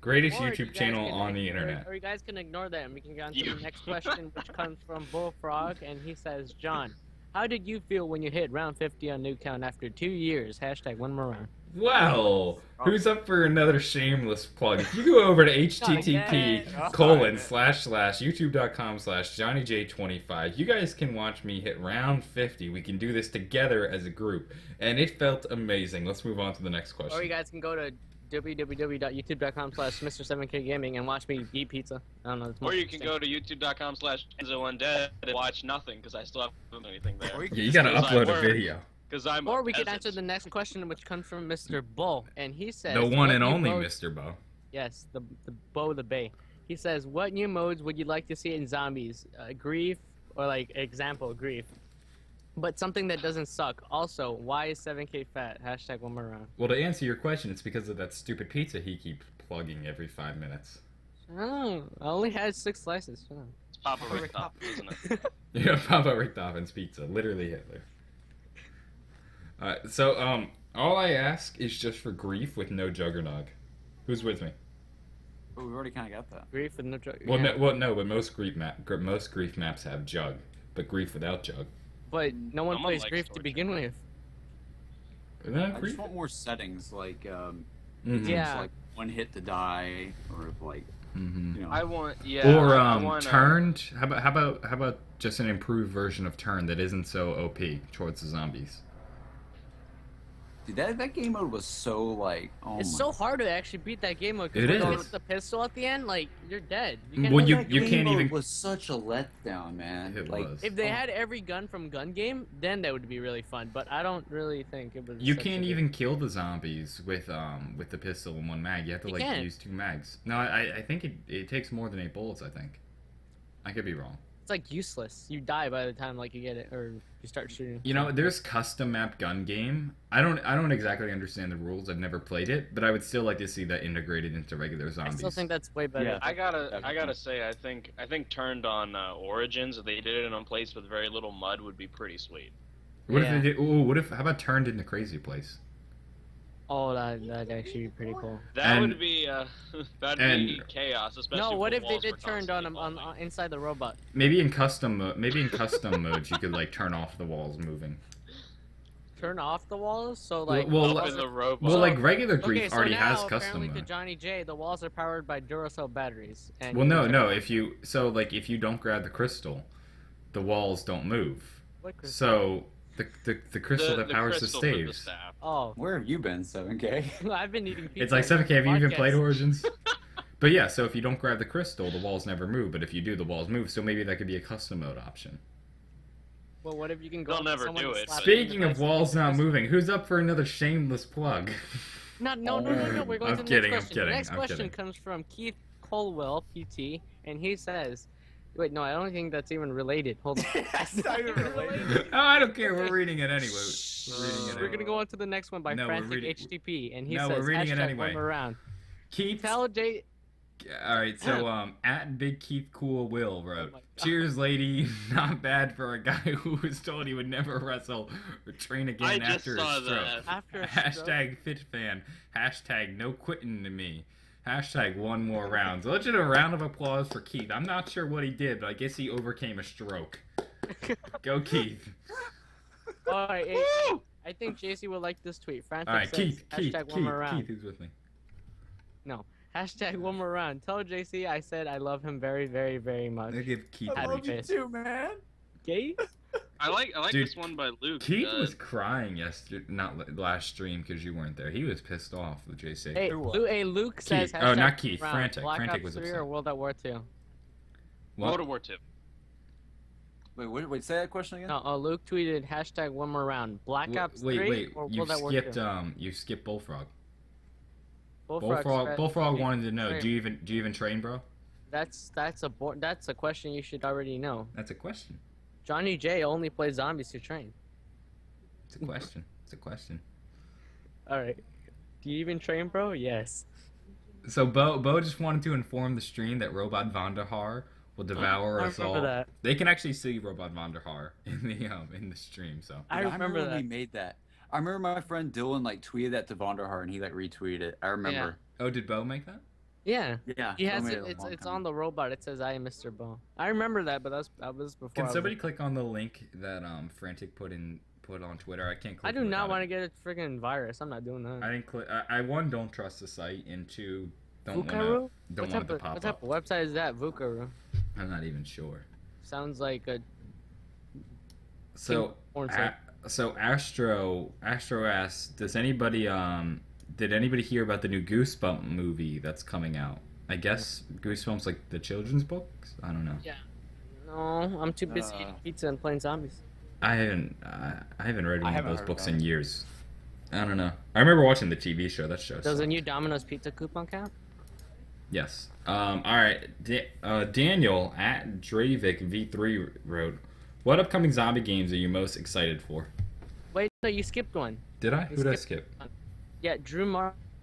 Speaker 1: Greatest
Speaker 3: Or you
Speaker 1: YouTube
Speaker 3: guys
Speaker 1: channel
Speaker 3: can
Speaker 1: on the
Speaker 3: ignore-
Speaker 1: internet.
Speaker 3: Or you guys can ignore that and we can get on to
Speaker 4: You-
Speaker 3: the next question, which comes from Bullfrog, and he says, John, how did you feel when you hit round 50 on Nuketown after 2 years? Hashtag one more round.
Speaker 1: Well, who's up for another shameless plug? If you go over to http colon slash slash youtube.com slash johnnyj25, you guys can watch me hit round 50. We can do this together as a group, and it felt amazing. Let's move on to the next
Speaker 3: Or you
Speaker 1: question.
Speaker 3: guys can go to www.youtube.com/Mr7KGaming and watch me eat pizza. I don't know. It's more
Speaker 4: Or you can
Speaker 3: interesting.
Speaker 4: go to youtube.com/EnzoUndead and watch nothing because I still haven't done anything there.
Speaker 1: Yeah, you gotta
Speaker 4: Because I
Speaker 1: upload a
Speaker 4: work.
Speaker 1: video.
Speaker 4: Because I'm.
Speaker 3: Or
Speaker 4: a
Speaker 3: we could
Speaker 4: peasant.
Speaker 3: answer the next question, which comes from Mr. Bull, and he says,
Speaker 1: The one
Speaker 3: what
Speaker 1: and
Speaker 3: new
Speaker 1: only
Speaker 3: modes-
Speaker 1: Mr. Bo.
Speaker 3: Yes, the Bo the Bay. He says, what new modes would you like to see in zombies? Grief, or like example, grief. But something that doesn't suck. Also, why is 7K fat? Hashtag one more round.
Speaker 1: Well, to answer your question, it's because of that stupid pizza he keeps plugging every 5 minutes.
Speaker 3: Oh, I only had 6 slices. Shut up.
Speaker 4: It's Papa Richthofen, isn't it?
Speaker 1: Yeah, Papa Richthofen's pizza. Literally Hitler. Alright, so, all I ask is just for grief with no Juggernog. Who's with me?
Speaker 5: Oh, we already kind of got that.
Speaker 3: Grief with no drug.
Speaker 1: Well,
Speaker 3: yeah.
Speaker 1: no, but most grief maps have Jug, but grief without Jug.
Speaker 3: But no one
Speaker 4: Someone
Speaker 3: plays
Speaker 4: likes
Speaker 3: grief to
Speaker 4: torture.
Speaker 3: begin with.
Speaker 1: Isn't that
Speaker 5: I
Speaker 1: grief?
Speaker 5: just want more settings, like
Speaker 1: Mhm.
Speaker 3: Yeah.
Speaker 5: just like one hit to die, or like
Speaker 1: Mhm.
Speaker 5: you know.
Speaker 4: I want. Yeah.
Speaker 1: Or
Speaker 4: I want,
Speaker 1: turned. How about just an improved version of turn that isn't so OP towards the zombies?
Speaker 5: Dude, that game mode was so like. Oh
Speaker 3: It's
Speaker 5: my
Speaker 3: so hard to actually beat that game mode. 'Cause
Speaker 1: It
Speaker 3: when you
Speaker 1: is.
Speaker 3: hit the pistol at the end, like, you're dead.
Speaker 1: Well,
Speaker 3: do
Speaker 1: you-
Speaker 3: that.
Speaker 1: you
Speaker 5: game
Speaker 1: can't
Speaker 5: mode
Speaker 1: even-
Speaker 5: was such a letdown, man.
Speaker 1: It
Speaker 5: like,
Speaker 1: was.
Speaker 3: If they had every gun from Gun Game, then that would be really fun. But I don't really think it was.
Speaker 1: You
Speaker 3: such a
Speaker 1: can't
Speaker 3: good-
Speaker 1: even kill the zombies with the pistol in one mag. You have to
Speaker 3: You
Speaker 1: like
Speaker 3: can.
Speaker 1: use 2 mags. No, I think it takes more than 8 bullets. I think. I could be wrong.
Speaker 3: It's like useless. You die by the time like you get it or you start shooting.
Speaker 1: You know, there's custom map gun game. I don't exactly understand the rules. I've never played it, but I would still like to see that integrated into regular
Speaker 3: I
Speaker 1: zombies.
Speaker 3: still think that's way better.
Speaker 5: Yeah.
Speaker 4: I gotta say, I think turned on Origins. If they did it in a place with very little mud, would be pretty sweet.
Speaker 1: What
Speaker 3: Yeah.
Speaker 1: if they did? Ooh, what if? How about turned into Crazy Place?
Speaker 3: Oh, that'd actually be pretty cool.
Speaker 4: That
Speaker 1: And-
Speaker 4: would be that'd be chaos, especially.
Speaker 3: No, what
Speaker 4: if
Speaker 3: if
Speaker 4: the
Speaker 3: they did
Speaker 4: walls were
Speaker 3: turned on
Speaker 4: constantly
Speaker 3: them
Speaker 4: falling.
Speaker 3: inside the robot?
Speaker 1: Maybe in custom modes you could like turn off the walls moving.
Speaker 3: Turn off the walls, so like.
Speaker 1: well,
Speaker 4: Up in the robot.
Speaker 1: Well, like regular grief
Speaker 3: okay, so
Speaker 1: already
Speaker 3: now,
Speaker 1: has custom
Speaker 3: apparently to
Speaker 1: mode.
Speaker 3: Johnny J, the walls are powered by Duracell batteries. And
Speaker 1: Well,
Speaker 3: you
Speaker 1: no,
Speaker 3: can-
Speaker 1: no. If you don't grab the crystal, the walls don't move.
Speaker 3: What crystal?
Speaker 1: So the crystal that powers the
Speaker 4: crystal for the
Speaker 1: staves.
Speaker 4: staff.
Speaker 3: Oh,
Speaker 5: where have you been, 7K?
Speaker 3: I've been eating pizza.
Speaker 1: It's like 7K. Have you even
Speaker 3: Podcast.
Speaker 1: played Origins? But yeah, so if you don't grab the crystal, the walls never move. But if you do, the walls move. So maybe that could be a custom mode option.
Speaker 3: Well, what if you can go?
Speaker 4: They'll
Speaker 3: up to
Speaker 4: never
Speaker 3: someone
Speaker 4: do
Speaker 3: and
Speaker 4: it,
Speaker 3: slap
Speaker 4: but-
Speaker 3: them in the
Speaker 1: Speaking of
Speaker 3: face and
Speaker 1: walls
Speaker 3: get the
Speaker 1: not
Speaker 3: crystal?
Speaker 1: moving, who's up for another shameless plug?
Speaker 3: No. We're going
Speaker 1: I'm
Speaker 3: to the
Speaker 1: kidding, I'm
Speaker 3: next question.
Speaker 1: kidding,
Speaker 3: The next
Speaker 1: I'm
Speaker 3: question
Speaker 1: kidding.
Speaker 3: comes from Keith Colwell, PT, and he says, "Wait, no, I don't think that's even related. Hold on.
Speaker 5: That's not even related.
Speaker 1: Oh, I don't care. We're reading it anyway. We're reading it
Speaker 3: We're gonna
Speaker 1: anyway.
Speaker 3: go on to the next one by
Speaker 1: No, we're
Speaker 3: Frantic
Speaker 1: reading-
Speaker 3: HTTP, and he
Speaker 1: No,
Speaker 3: says,
Speaker 1: we're reading it
Speaker 3: hashtag
Speaker 1: anyway.
Speaker 3: one more round.
Speaker 1: Keith.
Speaker 3: Tell J.
Speaker 1: All right, so at Big Keith Cool Will wrote,
Speaker 3: Oh my God.
Speaker 1: "Cheers, lady. Not bad for a guy who was told he would never wrestle or train again
Speaker 4: I just
Speaker 1: after
Speaker 4: saw
Speaker 1: a stroke.
Speaker 4: that.
Speaker 3: After a
Speaker 1: Hashtag fit fan. Hashtag no quitting to me. Hashtag one more round." So let's get a round of applause for Keith. I'm not sure what he did, but I guess he overcame a stroke. Go Keith.
Speaker 3: All right, I think JC will like this tweet. Frantic
Speaker 1: All right,
Speaker 3: says,
Speaker 1: Keith.
Speaker 3: hashtag one more round.
Speaker 1: Keith, who's with me?
Speaker 3: No. Hashtag one more round. Tell JC I said I love him very, very, very much.
Speaker 1: I give Keith.
Speaker 3: I
Speaker 1: a
Speaker 3: love
Speaker 1: week.
Speaker 3: you face. too,
Speaker 5: man.
Speaker 3: Gay?
Speaker 4: I like
Speaker 1: Dude,
Speaker 4: this one by Luke.
Speaker 1: Keith was crying yesterday, not last stream because you weren't there. He was pissed off with JC.
Speaker 3: Hey, Luke says
Speaker 1: Keith. Oh,
Speaker 3: hashtag
Speaker 1: not Keith.
Speaker 3: round.
Speaker 1: Frantic.
Speaker 3: Black
Speaker 1: Frantic
Speaker 3: Ops
Speaker 1: was
Speaker 3: 3
Speaker 1: upset.
Speaker 3: or World at War 2?
Speaker 1: What?
Speaker 4: World War II.
Speaker 5: Wait, say that question again.
Speaker 3: No, Luke tweeted hashtag one more round. Black Ops 3
Speaker 1: Wait.
Speaker 3: or
Speaker 1: You
Speaker 3: World at War
Speaker 1: skipped
Speaker 3: 2?
Speaker 1: you skipped Bullfrog.
Speaker 3: Bullfrog's
Speaker 1: Bullfrog
Speaker 3: right.
Speaker 1: wanted to know.
Speaker 3: Right.
Speaker 1: Do you even train, bro?
Speaker 3: That's a question you should already know.
Speaker 1: That's a question.
Speaker 3: Johnny J only plays zombies to train.
Speaker 1: It's a question. It's a question.
Speaker 3: All right. Do you even train, bro? Yes.
Speaker 1: So Bo just wanted to inform the stream that Robot Vonderhaar will devour
Speaker 3: I
Speaker 1: us all.
Speaker 3: remember that.
Speaker 1: They can actually see Robot Vonderhaar in the stream. So
Speaker 3: I remember
Speaker 5: when
Speaker 3: that.
Speaker 5: we made that. I remember my friend Dylan like tweeted that to Vonderhaar and he like retweeted it. I remember.
Speaker 1: oh, did Bo make that?
Speaker 3: Yeah.
Speaker 5: Yeah.
Speaker 3: He
Speaker 5: Bo
Speaker 3: has
Speaker 5: made
Speaker 3: it.
Speaker 5: a long
Speaker 3: It's
Speaker 5: time
Speaker 3: on the robot. It says, "I am Mr. Bo." I remember that, but that was before.
Speaker 1: Can somebody click on the link that Frantic put on Twitter? I can't click.
Speaker 3: I do not want to get a freaking virus. I'm not doing that.
Speaker 1: I didn't click. I one, don't trust the site, and two, don't
Speaker 3: Vukaru?
Speaker 1: want it to pop
Speaker 3: What type
Speaker 1: up.
Speaker 3: of website is that? Vukaru.
Speaker 1: I'm not even sure.
Speaker 3: Sounds like a.
Speaker 1: So
Speaker 3: porn site.
Speaker 1: so Astro asks, did anybody hear about the new Goosebump movie that's coming out? I guess Goosebumps, like the children's books. I don't know.
Speaker 3: Yeah. No, I'm too busy eating pizza and playing zombies.
Speaker 1: I haven't read one of
Speaker 5: haven't
Speaker 1: those
Speaker 5: heard
Speaker 1: books
Speaker 5: about
Speaker 1: in years. I don't know. I remember watching the TV show. That show.
Speaker 3: Does a
Speaker 1: sucked.
Speaker 3: new Domino's pizza coupon count?
Speaker 1: Yes. All right. Daniel at Dravik V3 wrote, "What upcoming zombie games are you most excited for?"
Speaker 3: Wait, no, you skipped one.
Speaker 1: Did I?
Speaker 3: You
Speaker 1: Who did I
Speaker 3: skipped-
Speaker 1: skip?
Speaker 3: Yeah, Drew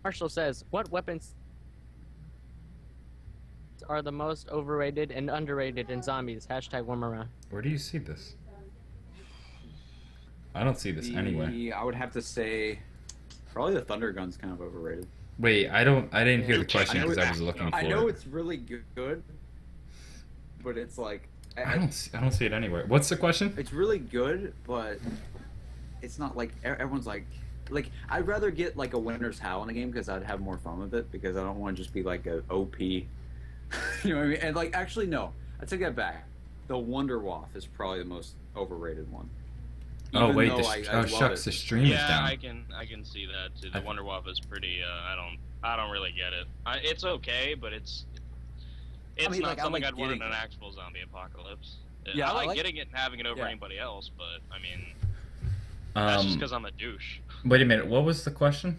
Speaker 3: Marshall says, "What weapons are the most overrated and underrated in zombies?" Hashtag one more round.
Speaker 1: Where do you see this? I don't see this anywhere.
Speaker 5: I would have to say probably the Thunder Gun's kind of overrated.
Speaker 1: Wait, I didn't hear the question
Speaker 5: I know
Speaker 1: because I
Speaker 5: it-
Speaker 1: was looking for
Speaker 5: I know
Speaker 1: it.
Speaker 5: it's really good, but it's like
Speaker 1: I don't see it anywhere. What's the question?
Speaker 5: it's really good, but it's not like everyone's like I'd rather get like a winner's howl in a game because I'd have more fun with it because I don't want to just be like a OP. You know what I mean? And like actually no, I take that back. The Wonder Waff is probably the most overrated one.
Speaker 1: Oh
Speaker 5: Even
Speaker 1: wait,
Speaker 5: though I love
Speaker 1: shucks,
Speaker 5: it.
Speaker 1: the stream is
Speaker 4: Yeah,
Speaker 1: down.
Speaker 4: I can see that too. The Wonder Waff is pretty. I don't really get it. It's okay, but it's
Speaker 5: mean,
Speaker 4: not
Speaker 5: like, I
Speaker 4: something
Speaker 5: like
Speaker 4: I'd want in
Speaker 5: getting
Speaker 4: an
Speaker 5: it.
Speaker 4: actual zombie apocalypse.
Speaker 5: Yeah,
Speaker 4: I
Speaker 5: I
Speaker 4: like
Speaker 5: like-
Speaker 4: getting it and having it over
Speaker 5: yeah.
Speaker 4: anybody else, but I mean, that's just because I'm a douche.
Speaker 1: Wait a minute. What was the question?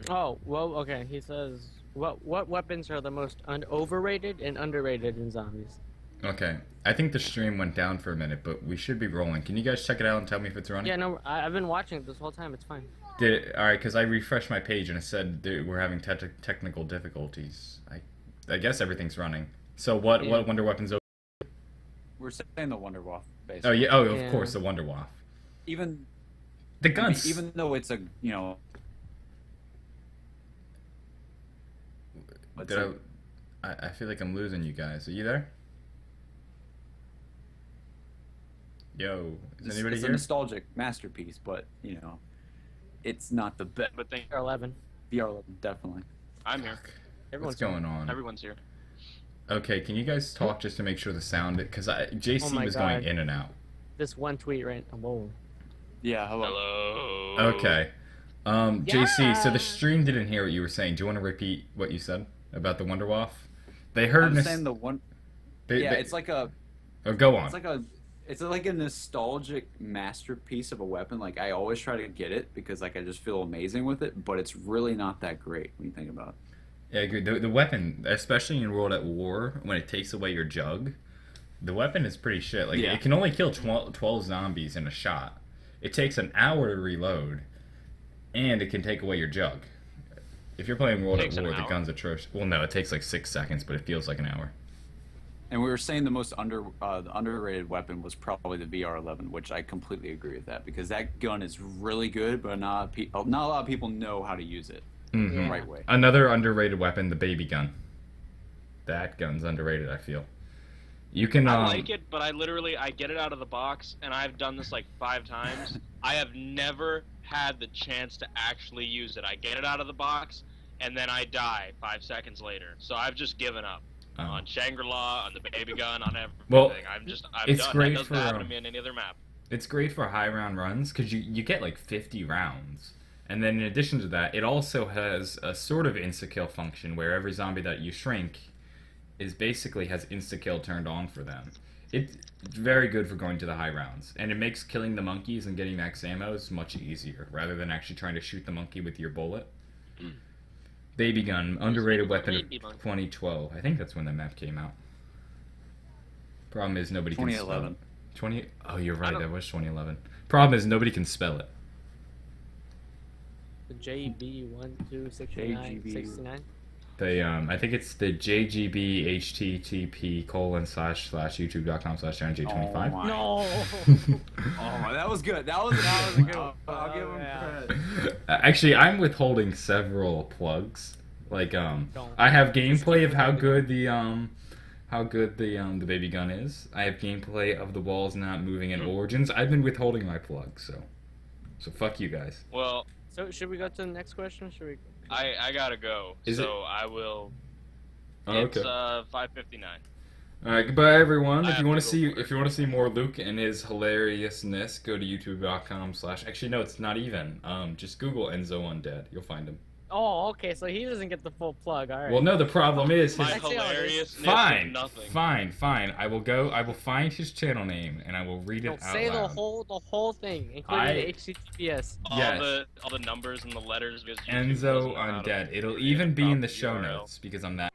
Speaker 3: Oh, well, okay. He says, "What weapons are the most overrated and underrated in zombies?"
Speaker 1: Okay, I think the stream went down for a minute, but we should be rolling. Can you guys check it out and tell me if it's running?
Speaker 3: Yeah, no, I've been watching it this whole time. It's fine.
Speaker 1: All right, because I refreshed my page and it said that we're having technical difficulties. I guess everything's running. So what Wonder Weapons?
Speaker 5: We're saying the Wonder Waff,
Speaker 1: Oh
Speaker 5: basically.
Speaker 1: yeah. Oh, of
Speaker 3: Yeah.
Speaker 1: course, the Wonder Waff.
Speaker 5: Even
Speaker 1: The guns.
Speaker 5: even though it's a it's
Speaker 1: Did
Speaker 5: a-
Speaker 1: I feel like I'm losing you guys. Are you there? Yo, is
Speaker 5: it's
Speaker 1: anybody
Speaker 5: a
Speaker 1: here?
Speaker 5: nostalgic masterpiece, but it's not the best.
Speaker 4: But thank
Speaker 3: Or 11.
Speaker 5: VR11 definitely.
Speaker 4: I'm here.
Speaker 1: Fuck.
Speaker 3: Everyone's
Speaker 1: What's going on?
Speaker 4: Everyone's here.
Speaker 1: Okay, can you guys talk just to make sure the sound? Because JC
Speaker 3: Oh my
Speaker 1: was
Speaker 3: God.
Speaker 1: going in and out.
Speaker 3: This one tweet right. Whoa.
Speaker 5: Yeah.
Speaker 4: Hello.
Speaker 1: Okay. JC, so
Speaker 3: Yeah.
Speaker 1: the stream didn't hear what you were saying. Do you want to repeat what you said about the Wonder Waff? They
Speaker 5: I
Speaker 1: heard.
Speaker 5: was saying the one. Yeah, it's like a.
Speaker 1: Oh, go on.
Speaker 5: It's like a nostalgic masterpiece of a weapon. Like I always try to get it because like I just feel amazing with it, but it's really not that great when you think about it.
Speaker 1: Yeah, I agree. The weapon, especially in World at War, when it takes away your jug, the weapon is pretty shit. Like
Speaker 5: Yeah.
Speaker 1: it can only kill 12 zombies in a shot. It takes an hour to reload, and it can take away your jug. If you're playing World at
Speaker 4: Takes an
Speaker 1: War, the
Speaker 4: hour?
Speaker 1: gun's atrocious. Well, no, it takes like 6 seconds, but it feels like an hour.
Speaker 5: And we were saying the most the underrated weapon was probably the VR11, which I completely agree with that because that gun is really good, but not a lot of people know how to use it
Speaker 1: Mhm.
Speaker 5: the
Speaker 3: Yeah.
Speaker 5: right way.
Speaker 1: Another underrated weapon, the baby gun. That gun's underrated, I feel. You can.
Speaker 4: I like it, but I get it out of the box, and I've done this like 5 times. I have never had the chance to actually use it. I get it out of the box, and then I die 5 seconds later. So I've just given up on Shangri-La, on the baby gun, on everything.
Speaker 1: Well,
Speaker 4: I'm
Speaker 1: it's
Speaker 4: done.
Speaker 1: great
Speaker 4: That doesn't
Speaker 1: for,
Speaker 4: happen to me on any other map.
Speaker 1: It's great for high round runs because you get like 50 rounds. And then in addition to that, it also has a sort of insta-kill function where every zombie that you shrink is basically has insta-kill turned on for them. It's very good for going to the high rounds. And it makes killing the monkeys and getting max ammo much easier rather than actually trying to shoot the monkey with your bullet. Baby gun, underrated weapon of
Speaker 4: Baby monkey.
Speaker 1: 2012. I think that's when the map came out. Problem is nobody can spell
Speaker 5: 2011.
Speaker 1: it. 20. Oh, you're right.
Speaker 3: don't-
Speaker 1: That was 2011. Problem is nobody can spell it.
Speaker 3: The JB1269
Speaker 5: JGB.
Speaker 3: 69.
Speaker 1: They I think it's the JGB http://youtube.com/johnj25.
Speaker 5: Oh my.
Speaker 3: No.
Speaker 5: Oh, that was good. That was
Speaker 3: a good one.
Speaker 5: I'll give him
Speaker 3: Yeah.
Speaker 5: credit.
Speaker 1: Actually, I'm withholding several plugs. Like
Speaker 3: Don't.
Speaker 1: I have gameplay of how good the baby gun is. I have gameplay of the walls not moving in Origins. I've been withholding my plugs, so fuck you guys.
Speaker 4: Well,
Speaker 3: So should we go to the next question? Should we?
Speaker 4: I gotta go.
Speaker 1: Is it-
Speaker 4: so I will.
Speaker 1: Oh,
Speaker 4: It's
Speaker 1: okay.
Speaker 4: 5:59.
Speaker 1: All right, goodbye everyone.
Speaker 4: I
Speaker 1: If
Speaker 4: have
Speaker 1: you want
Speaker 4: to
Speaker 1: to
Speaker 4: go
Speaker 1: see
Speaker 4: for it.
Speaker 1: if you want to see more Luke and his hilariousness, go to youtube.com/. Actually, no, it's not even. Just Google Enzo Undead. You'll find him.
Speaker 3: Oh, okay. So he doesn't get the full plug. All right.
Speaker 1: Well, no, the problem is
Speaker 4: My
Speaker 1: his.
Speaker 3: I see how it is.
Speaker 4: hilariousness
Speaker 1: Fine,
Speaker 4: is nothing.
Speaker 1: fine. I will find his channel name and I will read it
Speaker 3: No,
Speaker 1: out
Speaker 3: say
Speaker 1: loud.
Speaker 3: the whole thing, including
Speaker 1: I-
Speaker 3: the HTTPS.
Speaker 1: Yes.
Speaker 4: All the numbers and the letters because YouTube
Speaker 1: Enzo
Speaker 4: doesn't know how to
Speaker 1: Undead. It'll
Speaker 4: read
Speaker 1: even be in the
Speaker 4: proper
Speaker 1: show
Speaker 4: URL.
Speaker 1: notes because I'm that.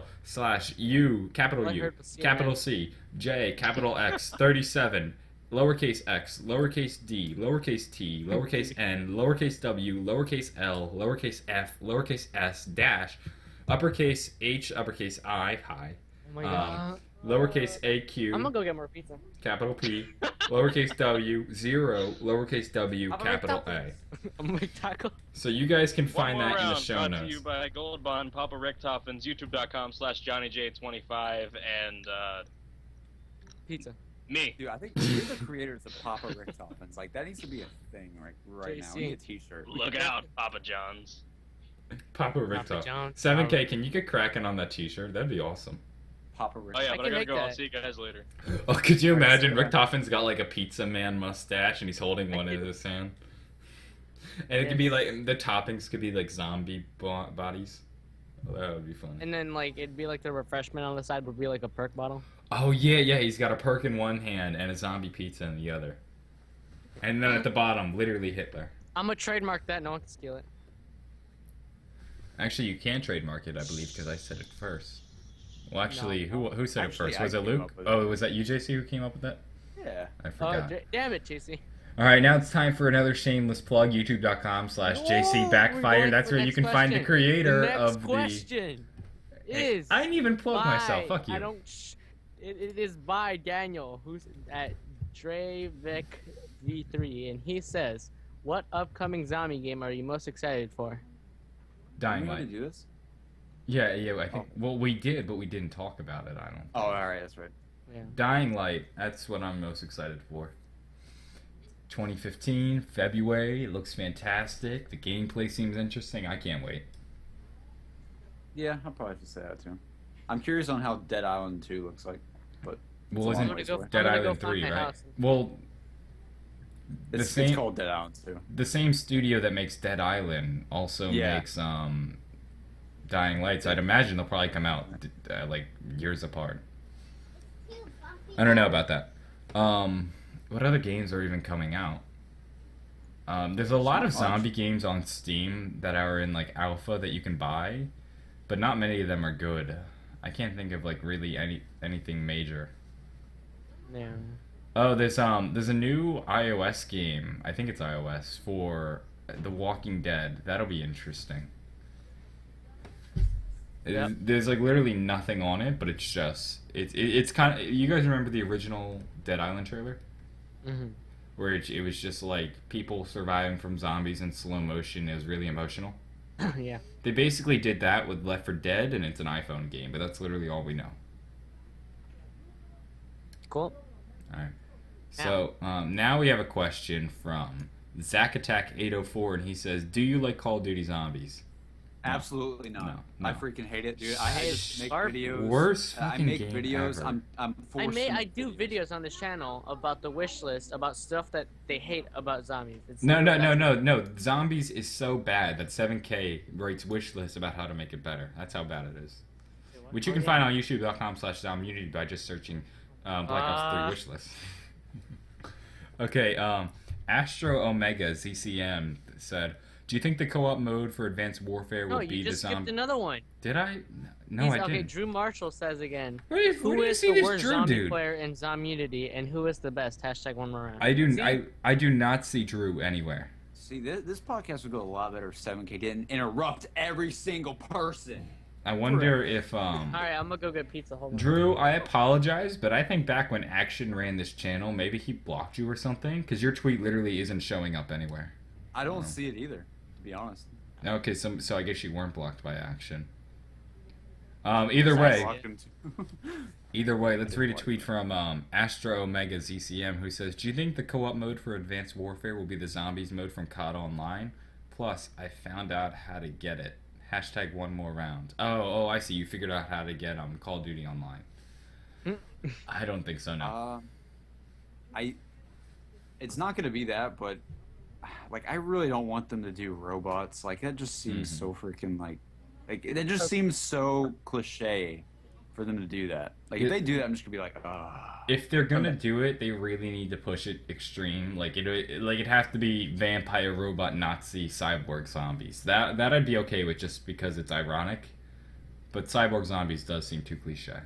Speaker 1: www.youtube.com/cannel/U capital U capital C J capital X 37 lowercase x lowercase d lowercase t lowercase n lowercase w lowercase l lowercase f lowercase s dash uppercase H uppercase I hi
Speaker 3: Oh my god.
Speaker 1: lowercase aq
Speaker 3: I'm gonna go get more pizza.
Speaker 1: capital P lowercase w 0 lowercase w
Speaker 3: I'm gonna
Speaker 1: capital
Speaker 3: make
Speaker 1: A.
Speaker 3: tacos. I'm gonna make taco.
Speaker 1: So you guys can
Speaker 4: One
Speaker 1: find
Speaker 4: more
Speaker 1: that in the
Speaker 4: round
Speaker 1: show
Speaker 4: brought
Speaker 1: notes.
Speaker 4: to you by Gold Bond, Papa Richtoffen's, youtube.com/JohnnyJ25, and
Speaker 3: Pizza.
Speaker 4: me.
Speaker 5: Dude, I think we're the creators of Papa Richtoffen's. Like, that needs to be a thing right now. We need a t-shirt.
Speaker 4: Look out, Papa John's.
Speaker 1: Papa
Speaker 3: Papa
Speaker 1: Richtoff.
Speaker 3: John's.
Speaker 1: 7K, can you get cracking on that t-shirt? That'd be awesome.
Speaker 5: Papa
Speaker 4: Oh
Speaker 5: Richtoffen's.
Speaker 4: yeah,
Speaker 3: I
Speaker 4: but I
Speaker 3: can
Speaker 4: gotta
Speaker 3: make
Speaker 4: go. I'll
Speaker 3: that.
Speaker 4: see you guys later.
Speaker 1: Oh, could you
Speaker 5: Alright,
Speaker 1: imagine?
Speaker 5: so-
Speaker 1: Rick Toffin's got like a pizza man mustache and he's holding one in his hand. And it could be like, the toppings could be like zombie bodies. Oh, that would be fun.
Speaker 3: And then like it'd be like the refreshment on the side would be like a perk bottle.
Speaker 1: Oh yeah, he's got a perk in one hand and a zombie pizza in the other. And then at the bottom, literally Hitler.
Speaker 3: I'm gonna trademark that. No one can steal it.
Speaker 1: Actually, you can trademark it, I believe, because I said it first. Well, actually, who said
Speaker 5: Actually,
Speaker 1: it first?
Speaker 5: I
Speaker 1: Was it
Speaker 5: came
Speaker 1: Luke?
Speaker 5: up with
Speaker 1: Oh,
Speaker 5: it.
Speaker 1: was that you, JC, who came up with that?
Speaker 5: Yeah.
Speaker 1: I
Speaker 3: Oh,
Speaker 1: forgot.
Speaker 3: damn it, JC.
Speaker 1: All right, now it's time for another shameless plug. YouTube.com/JC Backfire. That's where you can find the creator of the.
Speaker 3: question
Speaker 1: Hey,
Speaker 3: is.
Speaker 1: I didn't even plug myself. Fuck you.
Speaker 3: I don't. It is by Daniel, who's at Drevik V3, and he says, "What upcoming zombie game are you most excited for?"
Speaker 1: Dying
Speaker 5: Did we
Speaker 1: Light.
Speaker 5: already do this?
Speaker 1: Yeah, I think. Well, we did, but we didn't talk about it. I don't.
Speaker 5: Oh, alright, that's right.
Speaker 3: Yeah.
Speaker 1: Dying Light. That's what I'm most excited for. 2015 February. It looks fantastic. The gameplay seems interesting. I can't wait.
Speaker 5: Yeah, I'll probably have to say that too. I'm curious on how Dead Island 2 looks like.
Speaker 1: Well,
Speaker 5: It's a long
Speaker 1: isn't
Speaker 5: ways
Speaker 3: go-
Speaker 5: away.
Speaker 1: Dead
Speaker 3: I'm gonna go
Speaker 1: Island
Speaker 3: find
Speaker 1: 3,
Speaker 3: my
Speaker 1: right?
Speaker 3: house.
Speaker 1: Well, the
Speaker 5: It's
Speaker 1: same
Speaker 5: called Dead Island 2.
Speaker 1: the same studio that makes Dead Island also
Speaker 5: Yeah.
Speaker 1: makes Dying Lights. I'd imagine they'll probably come out like years apart. I don't know about that. What other games are even coming out? There's a lot of zombie games on Steam that are in like alpha that you can buy, but not many of them are good. I can't think of like really anything major.
Speaker 3: Yeah.
Speaker 1: Oh, there's a new iOS game. I think it's iOS for The Walking Dead. That'll be interesting.
Speaker 3: Yep.
Speaker 1: There's like literally nothing on it, but it's just it's kind of. You guys remember the original Dead Island trailer,
Speaker 3: Mm-hmm.
Speaker 1: where it was just like people surviving from zombies in slow motion. It was really emotional.
Speaker 3: Yeah.
Speaker 1: They basically did that with Left 4 Dead, and it's an iPhone game, but that's literally all we know.
Speaker 3: Cool.
Speaker 1: All right. So now we have a question from Zack Attack 804, and he says, "Do you like Call of Duty Zombies?"
Speaker 5: Absolutely not.
Speaker 1: No.
Speaker 5: I freaking hate it, dude. I just make
Speaker 3: Garbage.
Speaker 5: videos.
Speaker 1: Worst
Speaker 5: I
Speaker 1: fucking
Speaker 5: make
Speaker 1: game
Speaker 5: videos.
Speaker 1: ever.
Speaker 5: I'm forced to
Speaker 3: I
Speaker 5: make
Speaker 3: do videos on this channel about the wish list, about stuff that they hate about zombies. It's
Speaker 1: No.
Speaker 3: that's-
Speaker 1: Zombies is so bad that 7K writes wish lists about how to make it better. That's how bad it is. Which you can find on youtube.com/Zomunity by just searching Black Ops 3 wish list. Okay, Astro Omega ZCM said, "Do you think the co-op mode for Advanced Warfare will
Speaker 3: No,
Speaker 1: be
Speaker 3: you
Speaker 1: the
Speaker 3: just skipped
Speaker 1: zombie?"
Speaker 3: another one.
Speaker 1: Did I? No, I
Speaker 3: Okay,
Speaker 1: didn't.
Speaker 3: Drew Marshall says again.
Speaker 1: Where
Speaker 3: Who
Speaker 1: do you
Speaker 3: is
Speaker 1: see
Speaker 3: the
Speaker 1: this
Speaker 3: worst
Speaker 1: Drew
Speaker 3: zombie
Speaker 1: dude?
Speaker 3: player in Zomunity, and who is the best? Hashtag one more round.
Speaker 1: I do.
Speaker 3: See?
Speaker 1: I do not see Drew anywhere.
Speaker 5: See, this podcast would go a lot better if 7K didn't interrupt every single person.
Speaker 1: I wonder if
Speaker 3: All right, I'm gonna go get pizza. Hold on.
Speaker 1: Drew, I apologize, but I think back when Action ran this channel, maybe he blocked you or something, because your tweet literally isn't showing up anywhere.
Speaker 5: I don't see it either, to be honest.
Speaker 1: Okay, so I guess you weren't blocked by Action. Either way, let's read a tweet from Astro Omega ZCM, who says, "Do you think the co-op mode for Advanced Warfare will be the zombies mode from COD Online? Plus, I found out how to get it. Hashtag one more round." Oh, I see. You figured out how to get Call of Duty Online. I don't think so, no.
Speaker 5: It's not going to be that, but like I really don't want them to do robots. Like that just seems so freaking like it just seems so cliche for them to do that. Like if they do that, I'm just gonna be like, ah.
Speaker 1: If they're gonna do it, they really need to push it extreme. Like it'd have to be vampire, robot, Nazi, cyborg zombies. That I'd be okay with, just because it's ironic. But cyborg zombies does seem too cliche.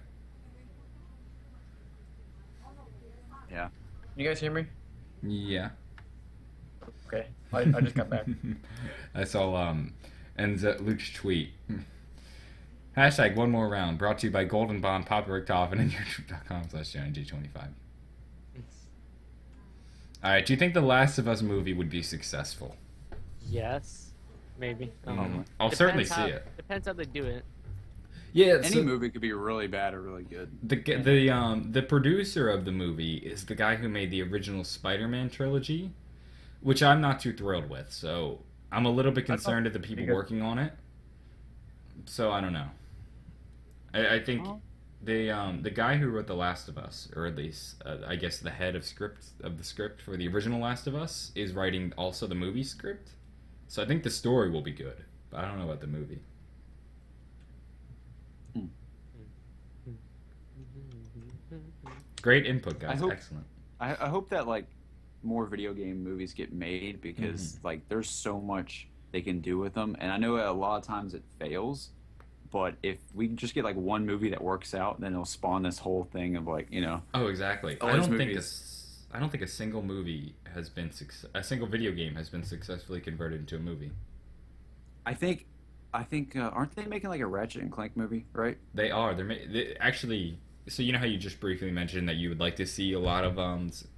Speaker 5: Yeah.
Speaker 2: You guys hear me?
Speaker 1: Yeah.
Speaker 2: Okay. I just got back.
Speaker 1: I saw Luke's tweet. Hashtag one more round, brought to you by Golden Bond, Papa Richtofen, and youtube.com/JohnnyG25. Alright, do you think the Last of Us movie would be successful?
Speaker 3: Yes, maybe.
Speaker 1: I'll certainly see
Speaker 3: how,
Speaker 1: it.
Speaker 3: Depends how they do it.
Speaker 1: Yeah,
Speaker 5: any movie could be really bad or really good.
Speaker 1: The producer of the movie is the guy who made the original Spider-Man trilogy, which I'm not too thrilled with. So I'm a little bit concerned at the people working on it. So I don't know. I think the guy who wrote The Last of Us, or at least I guess the head of the script for the original Last of Us, is writing also the movie script. So I think the story will be good, but I don't know about the movie. Great input, guys. Excellent.
Speaker 5: I hope that like more video game movies get made, because like there's so much they can do with them, and I know a lot of times it fails, but if we just get like one movie that works out, then it'll spawn this whole thing of like, you know.
Speaker 1: Oh, exactly. I don't think a single movie has been a single video game has been successfully converted into a movie.
Speaker 5: I think aren't they making like a Ratchet and Clank movie, right?
Speaker 1: They are. They actually. So you know how you just briefly mentioned that you would like to see a lot of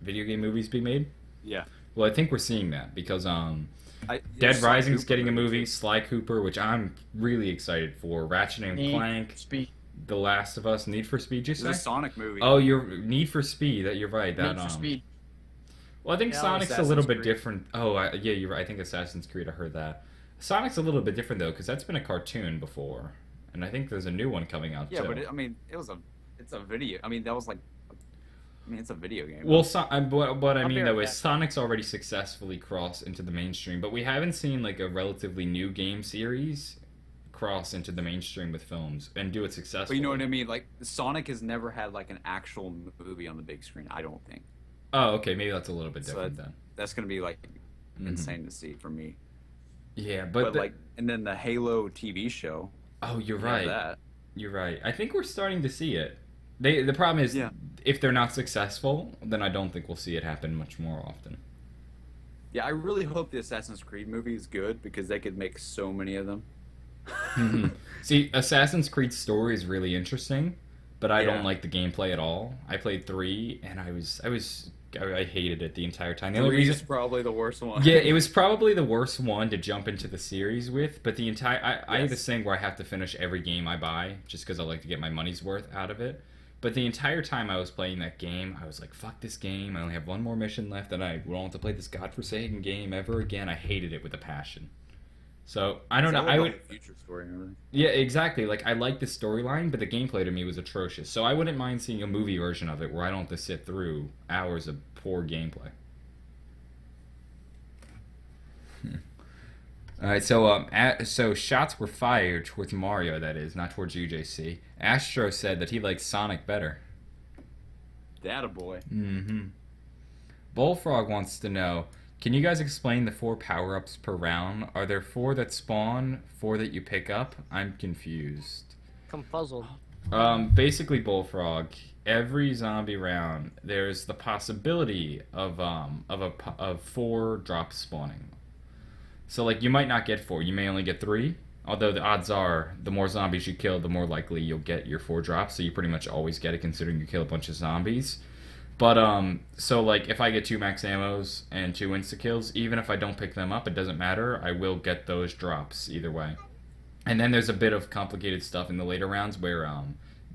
Speaker 1: video game movies be made?
Speaker 5: Yeah.
Speaker 1: Well, I think we're seeing that, because Dead Rising's getting a movie, Sly Cooper, which I'm really excited for, Ratchet and Clank,
Speaker 2: Speed.
Speaker 1: The Last of Us, Need for Speed, you say?
Speaker 5: There's a Sonic movie.
Speaker 1: Oh, Need for Speed. You're right.
Speaker 2: Need for Speed.
Speaker 1: Well, I think Sonic's a little bit different. Oh, yeah, you're right. I think Assassin's Creed. I heard that. Sonic's a little bit different though, because that's been a cartoon before, and I think there's a new one coming out too.
Speaker 5: Yeah, but it's a video. I mean, that was like. I mean, it's a video game.
Speaker 1: Well, what I mean though is Sonic's already successfully crossed into the mainstream, but we haven't seen like a relatively new game series cross into the mainstream with films and do it successfully.
Speaker 5: But you know what I mean? Like Sonic has never had like an actual movie on the big screen. I don't think.
Speaker 1: Oh, okay. Maybe that's a little bit different then.
Speaker 5: That's gonna be like insane to see for me.
Speaker 1: Yeah,
Speaker 5: but like, and then the Halo TV show.
Speaker 1: Oh, you're right. You're right. I think we're starting to see it. The problem is, if they're not successful, then I don't think we'll see it happen much more often.
Speaker 5: Yeah, I really hope the Assassin's Creed movie is good, because they could make so many of them.
Speaker 1: See, Assassin's Creed's story is really interesting, but I don't like the gameplay at all. I played 3, and I hated it the entire time. The only reason
Speaker 5: is probably the worst one.
Speaker 1: Yeah, it was probably the worst one to jump into the series with, but the entire I have this thing where I have to finish every game I buy just because I like to get my money's worth out of it. But the entire time I was playing that game, I was like, fuck this game. I only have one more mission left, and I won't have to play this godforsaken game ever again. I hated it with a passion. So, I don't know. I would
Speaker 5: future story and everything.
Speaker 1: Yeah, exactly. Like, I like the storyline, but the gameplay to me was atrocious. So I wouldn't mind seeing a movie version of it where I don't have to sit through hours of poor gameplay. Alright, so shots were fired towards Mario, that is, not towards UJC. Astro said that he likes Sonic better.
Speaker 5: Data boy.
Speaker 1: Bullfrog wants to know, Can you guys explain the 4 power-ups per round? Are there 4 that spawn, 4 that you pick up? I'm confused.
Speaker 3: Confuzzled.
Speaker 1: Basically, Bullfrog. Every zombie round, there's the possibility of 4 drops spawning. So like you might not get 4, you may only get 3. Although the odds are, the more zombies you kill, the more likely you'll get your 4 drops. So you pretty much always get it, considering you kill a bunch of zombies. But so like if I get 2 max ammos and 2 insta kills, even if I don't pick them up, it doesn't matter. I will get those drops either way. And then there's a bit of complicated stuff in the later rounds where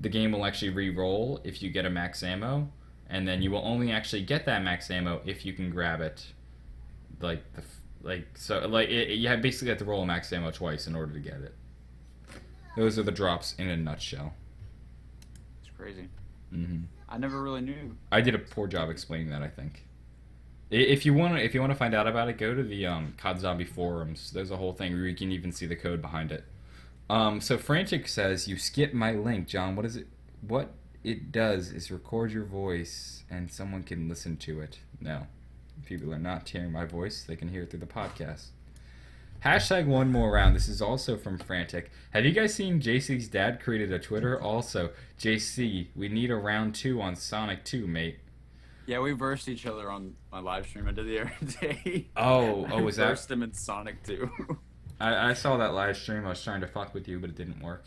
Speaker 1: the game will actually re-roll if you get a max ammo, and then you will only actually get that max ammo if you can grab it. You basically have to roll a max ammo twice in order to get it. Those are the drops in a nutshell.
Speaker 5: It's crazy.
Speaker 1: Mm-hmm.
Speaker 5: I never really knew.
Speaker 1: I did a poor job explaining that, I think. If you want to find out about it, go to the COD Zombie forums. There's a whole thing where you can even see the code behind it. So Frantic says, you skipped my link, John. What is it? What it does is record your voice and someone can listen to it. No. People are not hearing my voice. They can hear it through the podcast. Hashtag one more round. This is also from Frantic. Have you guys seen JC's dad created a Twitter? Also, JC, we need a round 2 on Sonic 2, mate.
Speaker 5: Yeah, we versed each other on my live stream I did the other day.
Speaker 1: Was that?
Speaker 5: I versed him in Sonic 2.
Speaker 1: I saw that live stream. I was trying to fuck with you, but it didn't work.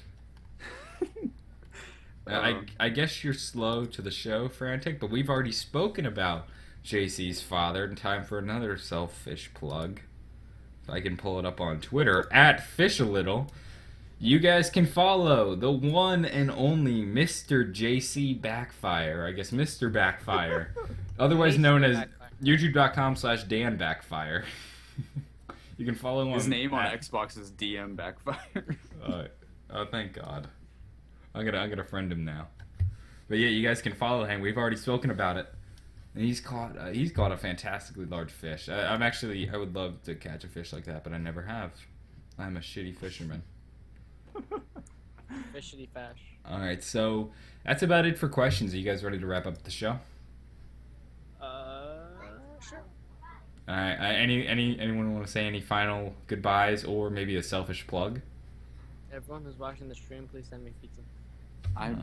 Speaker 1: I guess you're slow to the show, Frantic, but we've already spoken about JC's father. Time for another selfish plug. If I can pull it up on Twitter, @FishALittle. You guys can follow the one and only Mr. JC Backfire. I guess Mr. Backfire. Otherwise known as youtube.com/Dan Backfire. You can follow him.
Speaker 5: His name on Xbox is DM Backfire.
Speaker 1: Oh, thank God. I'm gonna friend him now. But yeah, you guys can follow him. We've already spoken about it. And he's caught a fantastically large fish. I would love to catch a fish like that, but I never have. I'm a shitty fisherman.
Speaker 3: Fishity fash.
Speaker 1: All right, so that's about it for questions. Are you guys ready to wrap up the show?
Speaker 3: Sure.
Speaker 1: All right. Anyone want to say any final goodbyes or maybe a selfish plug?
Speaker 3: Everyone who's watching the stream, please send me pizza.
Speaker 5: I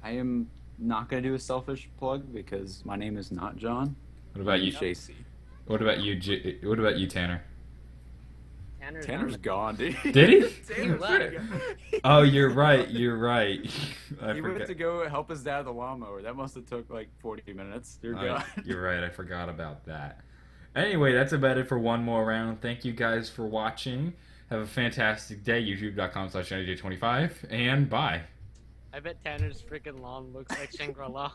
Speaker 5: am not gonna do a selfish plug because my name is not John.
Speaker 1: What about you,
Speaker 5: JC?
Speaker 1: What about you, Tanner?
Speaker 5: Tanner's gone, dude.
Speaker 1: Did he?
Speaker 5: Tanner's
Speaker 3: left.
Speaker 1: Oh, you're right. He
Speaker 5: went to go help his dad with the lawnmower. That must have took like 40 minutes. You're gone.
Speaker 1: You're right. I forgot about that. Anyway, that's about it for one more round. Thank you guys for watching. Have a fantastic day. YouTube.com/NJ25 and bye.
Speaker 3: I bet Tanner's freaking lawn looks like Shangri-La.